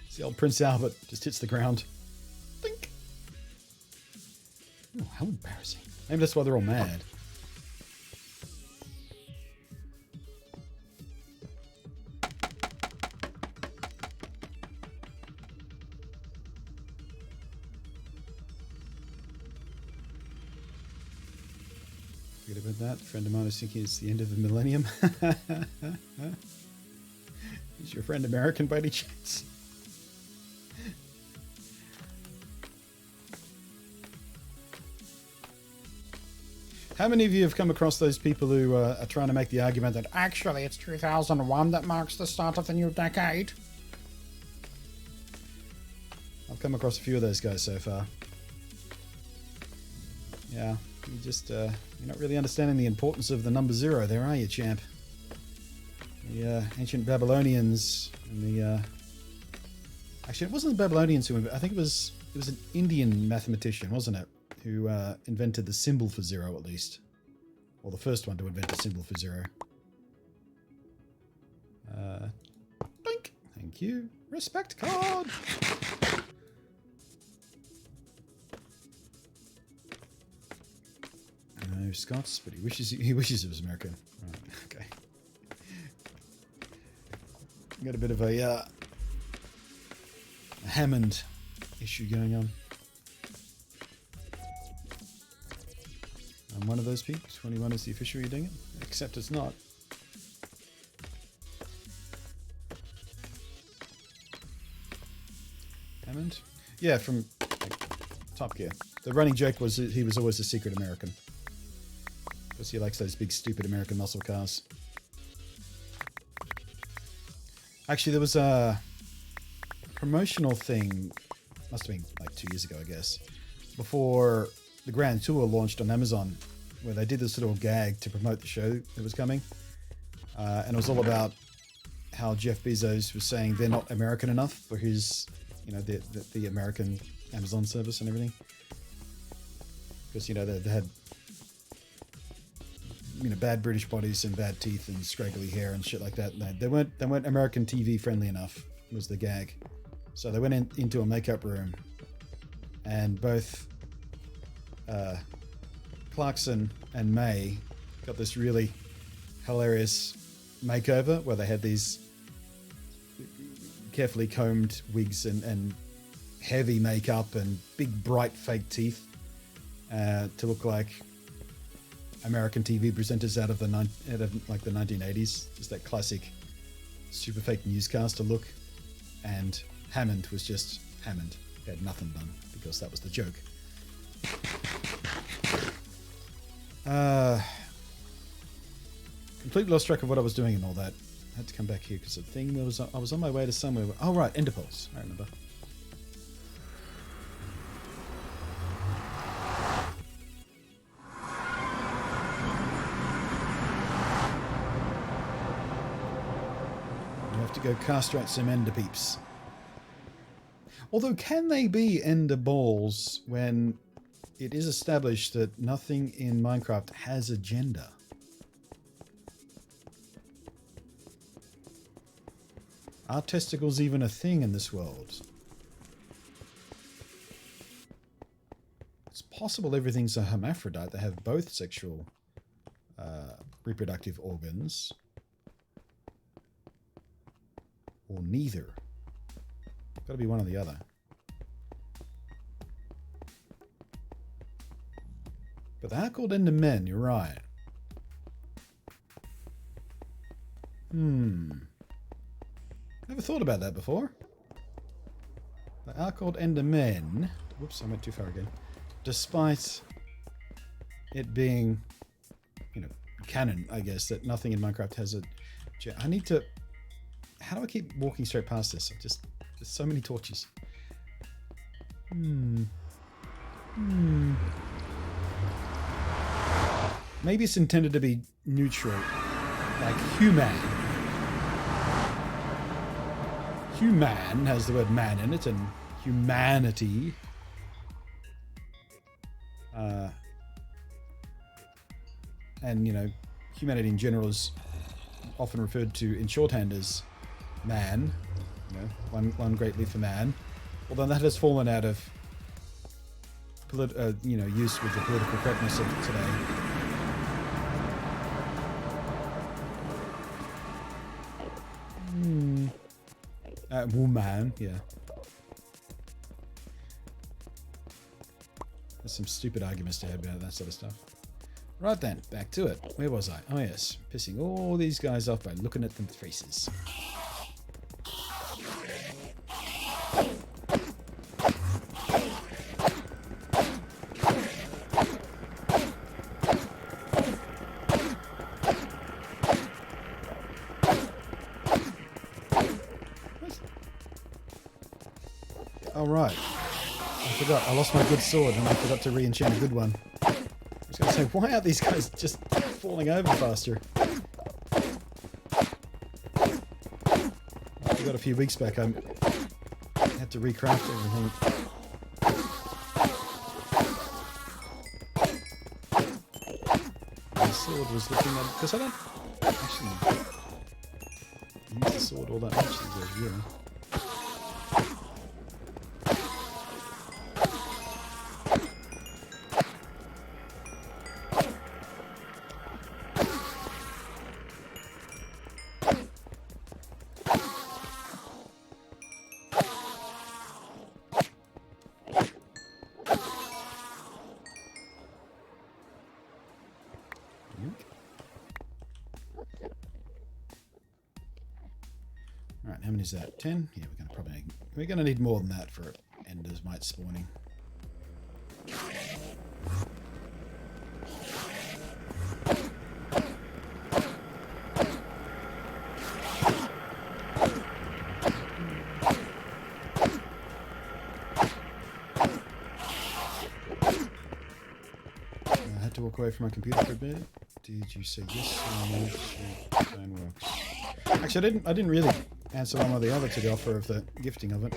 It's the old Prince Albert. Just hits the ground. Think. Oh, how embarrassing. Maybe that's why they're all mad. Forget about that. A friend of mine is thinking it's the end of the millennium. Is your friend American by any chance? How many of you have come across those people who are trying to make the argument that actually it's 2001 that marks the start of the new decade? I've come across a few of those guys so far. Yeah, you just, you're not really understanding the importance of the number 0 there, are you, champ? The ancient Babylonians and the... Actually, it wasn't the Babylonians who... I think it was an Indian mathematician, wasn't it? Who invented the symbol for 0, at least. Or the first one to invent the symbol for 0. Blink. Thank you. Respect card. No Scots, but he wishes it was American. Right, okay. Got a bit of a Hammond issue going on. I'm one of those people. 21 is the official you're doing it. Except it's not. Hammond? Yeah, from Top Gear. The running joke was that he was always a secret American. Because he likes those big, stupid American muscle cars. Actually, there was a promotional thing, must have been like 2 years ago, I guess, before the Grand Tour launched on Amazon, where they did this little gag to promote the show that was coming. And it was all about how Jeff Bezos was saying they're not American enough for his, you know, the American Amazon service and everything. Because, you know, they had, you know, bad British bodies and bad teeth and scraggly hair and shit like that. They weren't American TV friendly enough, was the gag. So they went into a makeup room, and both Clarkson and May got this really hilarious makeover where they had these carefully combed wigs and heavy makeup and big bright fake teeth to look like American TV presenters out of the 1980s, just that classic super fake newscaster look, and Hammond was just Hammond. He had nothing done because that was the joke. Completely lost track of what I was doing and all that. I had to come back here because the thing was I was on my way to somewhere. Oh right, Enderpearls. I remember. You have to go castrate some ender peeps. Although, can they be ender balls when it is established that nothing in Minecraft has a gender? Are testicles even a thing in this world? It's possible everything's a hermaphrodite. They have both sexual reproductive organs. Or neither. Got to be one or the other. But they are called ender men, you're right. Never thought about that before. They are called ender men. Whoops, I went too far again. Despite it being, you know, canon, I guess, that nothing in Minecraft has a... I need to... How do I keep walking straight past this? There's so many torches. Maybe it's intended to be neutral, like human. Human has the word man in it, and humanity. And, you know, humanity in general is often referred to in shorthand as man. You know, one great leap for man. Although that has fallen out of use with the political correctness of today. Woman, yeah. There's some stupid arguments to have about that sort of stuff. Right then, back to it. Where was I? Oh yes, pissing all these guys off by looking at them faces. Oh right, I forgot. I lost my good sword and I forgot to re-enchant a good one. I was going to say, why aren't these guys just falling over faster? I forgot a few weeks back I had to recraft everything. My sword was looking at... Because I don't actually use the sword all that much these days, really. Alright, how many is that? 10? Yeah, we're gonna need more than that for enders mite spawning. I had to walk away from my computer for a bit. Did you say yes or no? Phone works. Actually, I didn't really answer one or the other to the offer of the gifting of it.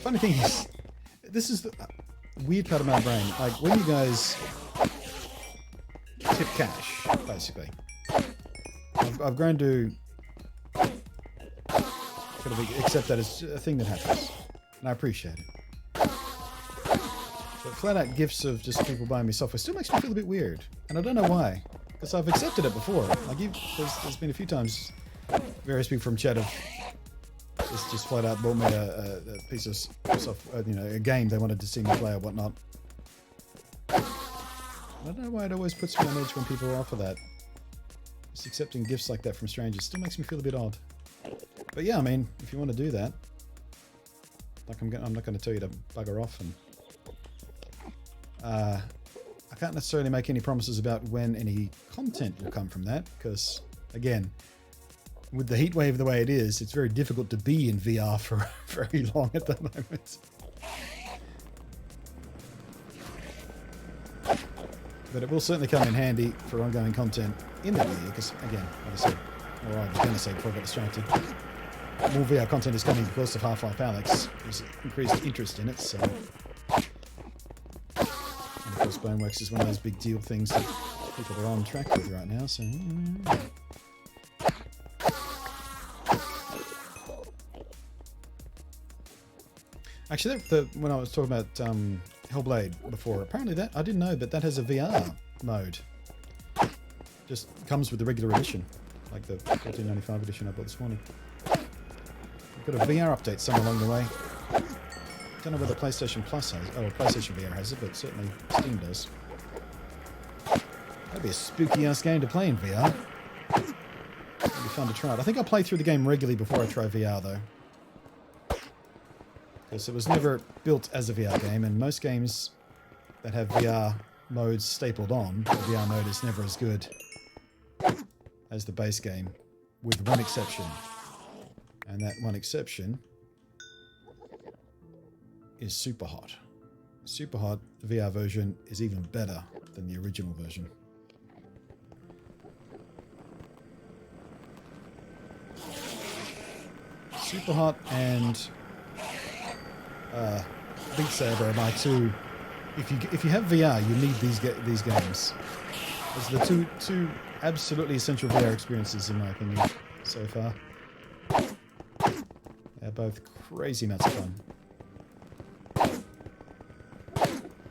Funny thing is, this is the weird part of my brain. Like, when you guys tip cash, basically, I've grown to sort of accept that as a thing that happens, and I appreciate it. But flat out gifts of just people buying me software still makes me feel a bit weird, and I don't know why. Because I've accepted it before. Like, there's been a few times various people from chat have just flat out bought me a piece of software, a game they wanted to see me play or whatnot. I don't know why it always puts me on edge when people offer that. Just accepting gifts like that from strangers still makes me feel a bit odd. But yeah, I mean, if you want to do that, like I'm not going to tell you to bugger off, and I can't necessarily make any promises about when any content will come from that, because again, with the heat wave the way it is, it's very difficult to be in VR for very long at the moment. But it will certainly come in handy for ongoing content in the year, because again, like I said, or I was going to say before I got distracted, more VR content is coming because of Half-Life Alyx. There's increased interest in it, so... And of course, Boneworks is one of those big deal things that people are on track with right now, so... Actually, when I was talking about Hellblade before, apparently that, I didn't know, but that has a VR mode. Just comes with the regular edition, like the 1495 edition I bought this morning. We've got a VR update somewhere along the way. Don't know whether PlayStation Plus has, oh, PlayStation VR has it, but certainly Steam does. That'd be a spooky ass game to play in VR. It'd be fun to try it. I think I'll play through the game regularly before I try VR though. Because it was never built as a VR game, and most games that have VR modes stapled on, the VR mode is never as good as the base game, with one exception. And that one exception is Superhot. Superhot, the VR version, is even better than the original version. Superhot and Beat Saber are my two. If you have VR, you need these games. Those are the two absolutely essential VR experiences in my opinion so far. They're both crazy amounts of fun.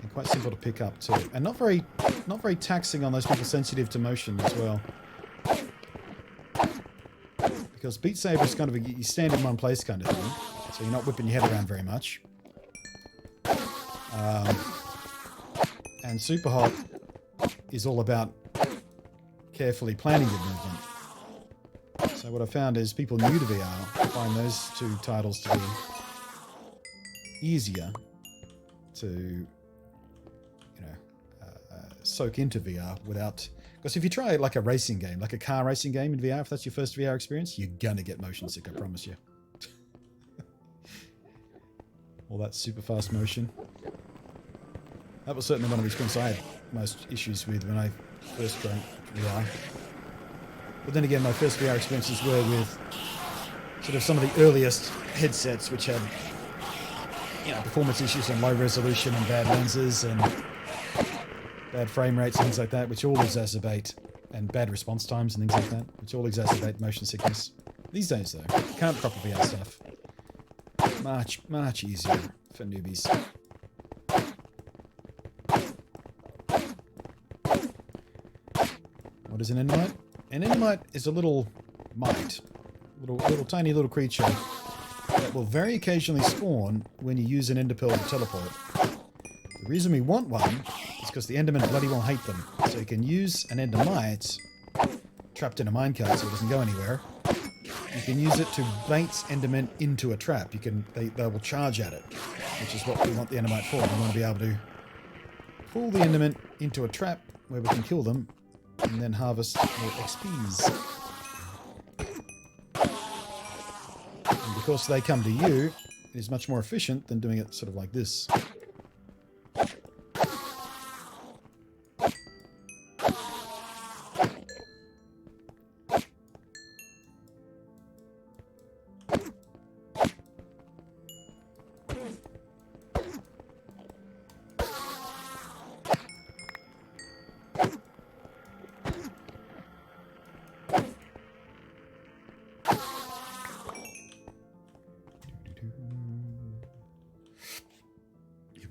And quite simple to pick up too. And not very taxing on those people sensitive to motion as well. Because Beat Saber is kind of you stand in one place kind of thing. So you're not whipping your head around very much. And Superhot is all about carefully planning your movement. So what I found is people new to VR find those two titles to be easier to, soak into VR without... Because if you try like a racing game, like a car racing game in VR, if that's your first VR experience, you're gonna get motion sick, I promise you. All that super fast motion. That was certainly one of the experiences I had most issues with when I first tried VR. But then again, my first VR experiences were with sort of some of the earliest headsets, which had, performance issues and low resolution and bad lenses and bad frame rates and things like that, which all exacerbate, and bad response times and things like that, which all exacerbate motion sickness. These days, though, can't proper VR stuff. Much, much easier for newbies. What is an Endermite? An Endermite is a little mite. Little tiny little creature that will very occasionally spawn when you use an ender pearl to teleport. The reason we want one is because the Endermen bloody well hate them. So you can use an Endermite trapped in a minecart so it doesn't go anywhere. You can use it to bait Endermen into a trap. They will charge at it, which is what we want the Endermite for. We want to be able to pull the Endermen into a trap where we can kill them and then harvest more XPs. And because they come to you, it is much more efficient than doing it sort of like this.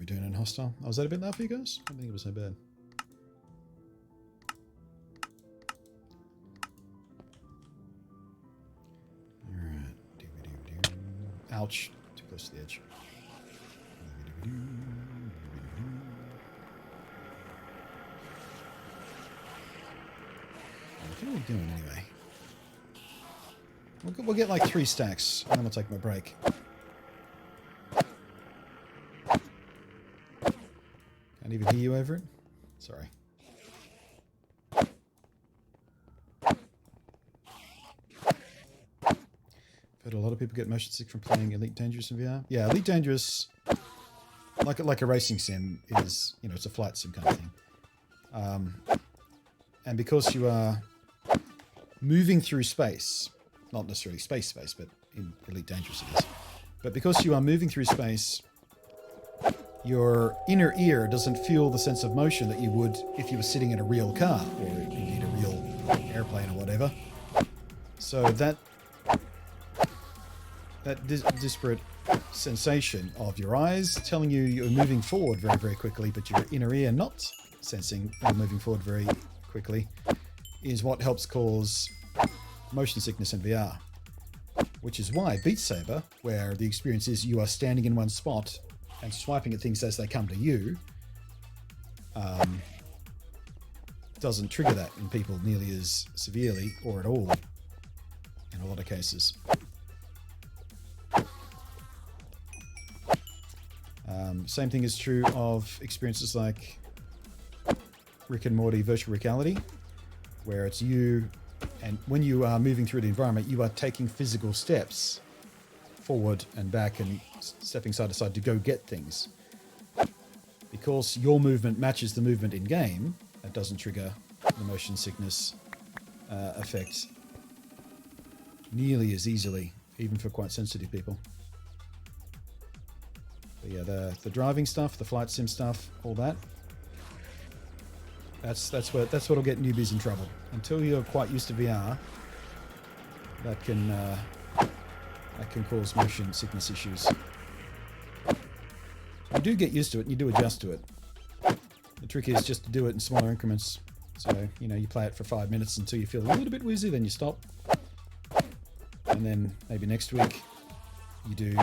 Doing it in hostile. Oh, was that a bit loud for you guys? I don't think it was so bad. Alright. Ouch. Too close to the edge. What are we doing anyway? We'll get like 3 stacks, and then I'll take my break. Can't even hear you over it? Sorry. Heard a lot of people get motion sick from playing Elite Dangerous in VR. Yeah, Elite Dangerous, like a racing sim, is, you know, it's a flight sim kind of thing. And because you are moving through space, not necessarily space, but in Elite Dangerous it is. But because you are moving through space, your inner ear doesn't feel the sense of motion that you would if you were sitting in a real car, or indeed a real airplane or whatever. So that disparate sensation of your eyes telling you you're moving forward very, very quickly, but your inner ear not sensing you're moving forward very quickly, is what helps cause motion sickness in VR. Which is why Beat Saber, where the experience is you are standing in one spot and swiping at things as they come to you, doesn't trigger that in people nearly as severely or at all in a lot of cases. Same thing is true of experiences like Rick and Morty Virtual Reality, where it's you, and when you are moving through the environment, you are taking physical steps forward and back and stepping side to side to go get things. Because your movement matches the movement in game, that doesn't trigger the motion sickness effect nearly as easily, even for quite sensitive people. But yeah, the driving stuff, the flight sim stuff, all that. That's what'll get newbies in trouble. Until you're quite used to VR, that can cause motion sickness issues. You do get used to it, and you do adjust to it. The trick is just to do it in smaller increments. So, you know, you play it for 5 minutes until you feel a little bit wheezy, then you stop. And then maybe next week you do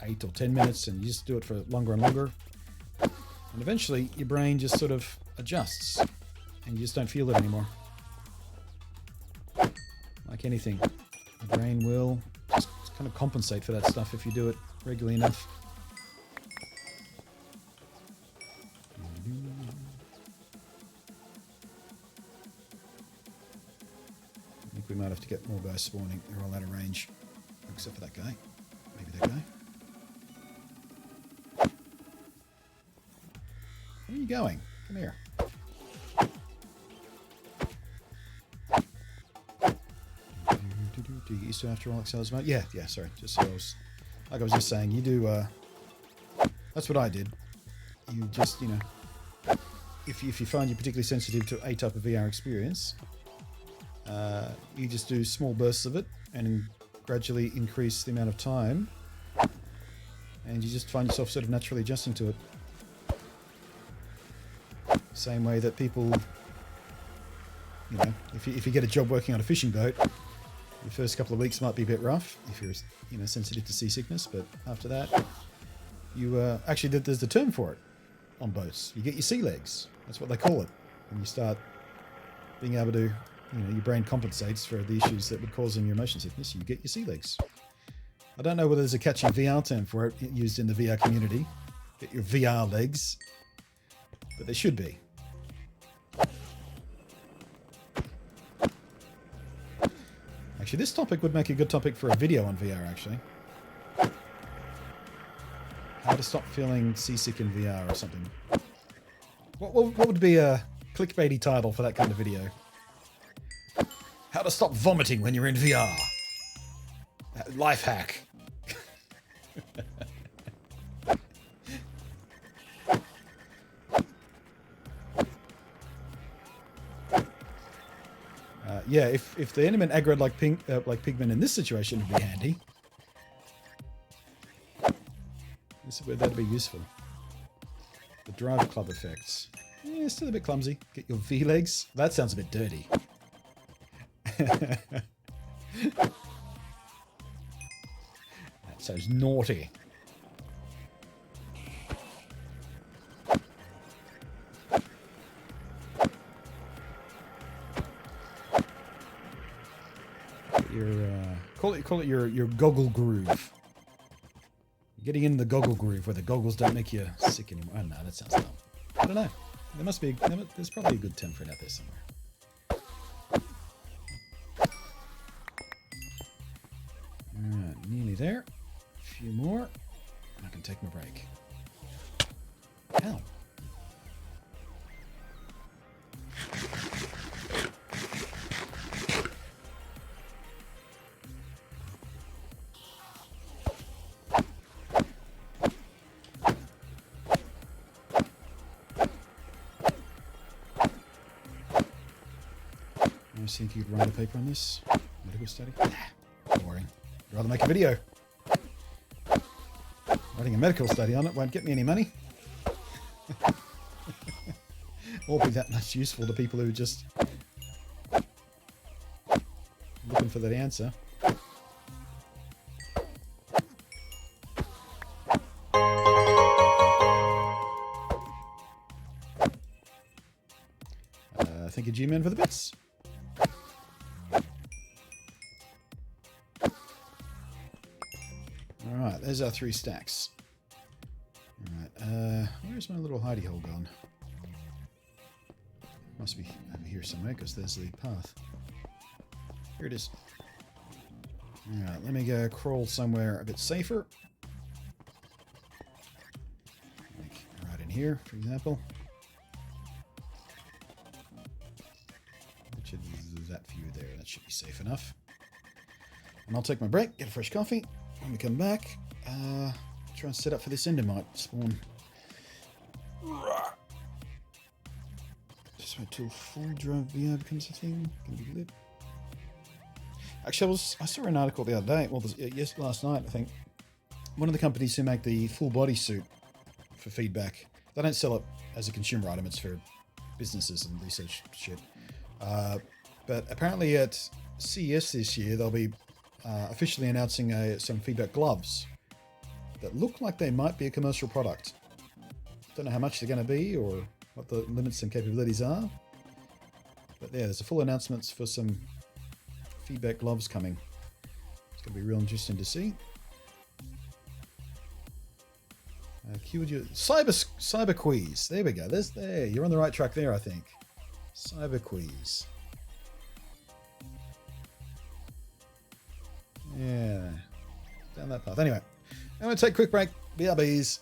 8 or 10 minutes, and you just do it for longer and longer. And eventually your brain just sort of adjusts, and you just don't feel it anymore. Like anything, the brain will just kind of compensate for that stuff if you do it regularly enough. I think we might have to get more guys spawning. They're all out of range, except for that guy. Maybe that guy. Where are you going? Come here. Do you get used to after all Excel's mode? Yeah, sorry. Just so I was just saying, you do, that's what I did. You just, you know, if you find you're particularly sensitive to a type of VR experience, you just do small bursts of it and gradually increase the amount of time, and you just find yourself sort of naturally adjusting to it. Same way that people, you know, if you get a job working on a fishing boat, the first couple of weeks might be a bit rough if you're, you know, sensitive to seasickness, but after that, you actually, there's the term for it on boats. You get your sea legs. That's what they call it. When you start being able to, you know, your brain compensates for the issues that would cause your motion sickness. You get your sea legs. I don't know whether there's a catchy VR term for it used in the VR community. Get your VR legs, but there should be. Actually, this topic would make a good topic for a video on VR, actually. How to stop feeling seasick in VR or something. What would be a clickbaity title for that kind of video? How to stop vomiting when you're in VR. Life hack. Yeah, if the enemy aggroed like pigmen in this situation would be handy. This is where that'd be useful. The drive club effects. Yeah, still a bit clumsy. Get your V legs. That sounds a bit dirty. That sounds naughty. call it your goggle groove. Getting in the goggle groove where the goggles don't make you sick anymore. I don't know, that sounds dumb. I don't know. There's probably a good term for it out there somewhere. Alright, nearly there. A few more. And I can take my break. Ow. I think you could write a paper on this. Medical study? Nah, boring. I'd rather make a video. Writing a medical study on it won't get me any money. Or be that much useful to people who are just looking for that answer. Thank you, G-Man, for the bits. Alright, there's our 3 stacks. Alright, where's my little hidey hole gone? Must be over here somewhere, because there's the path. Here it is. Alright, let me go crawl somewhere a bit safer. Like right in here, for example. Which is that view there, that should be safe enough. And I'll take my break, get a fresh coffee. When we come back, try and set up for this endermite spawn. Just wait till full drive VR becomes a thing. Gonna be lit. Actually, I saw an article the other day. Well, last night I think. One of the companies who make the full body suit for feedback. They don't sell it as a consumer item. It's for businesses and research shit. But apparently at CES this year, they'll be officially announcing some feedback gloves that look like they might be a commercial product. Don't know how much they're going to be or what the limits and capabilities are. But yeah, there's a full announcements for some feedback gloves coming. It's going to be real interesting to see. Cyber quiz. There we go. There. You're on the right track there, I think. Cyber quiz. Yeah, down that path. Anyway, I'm going to take a quick break. BRBs.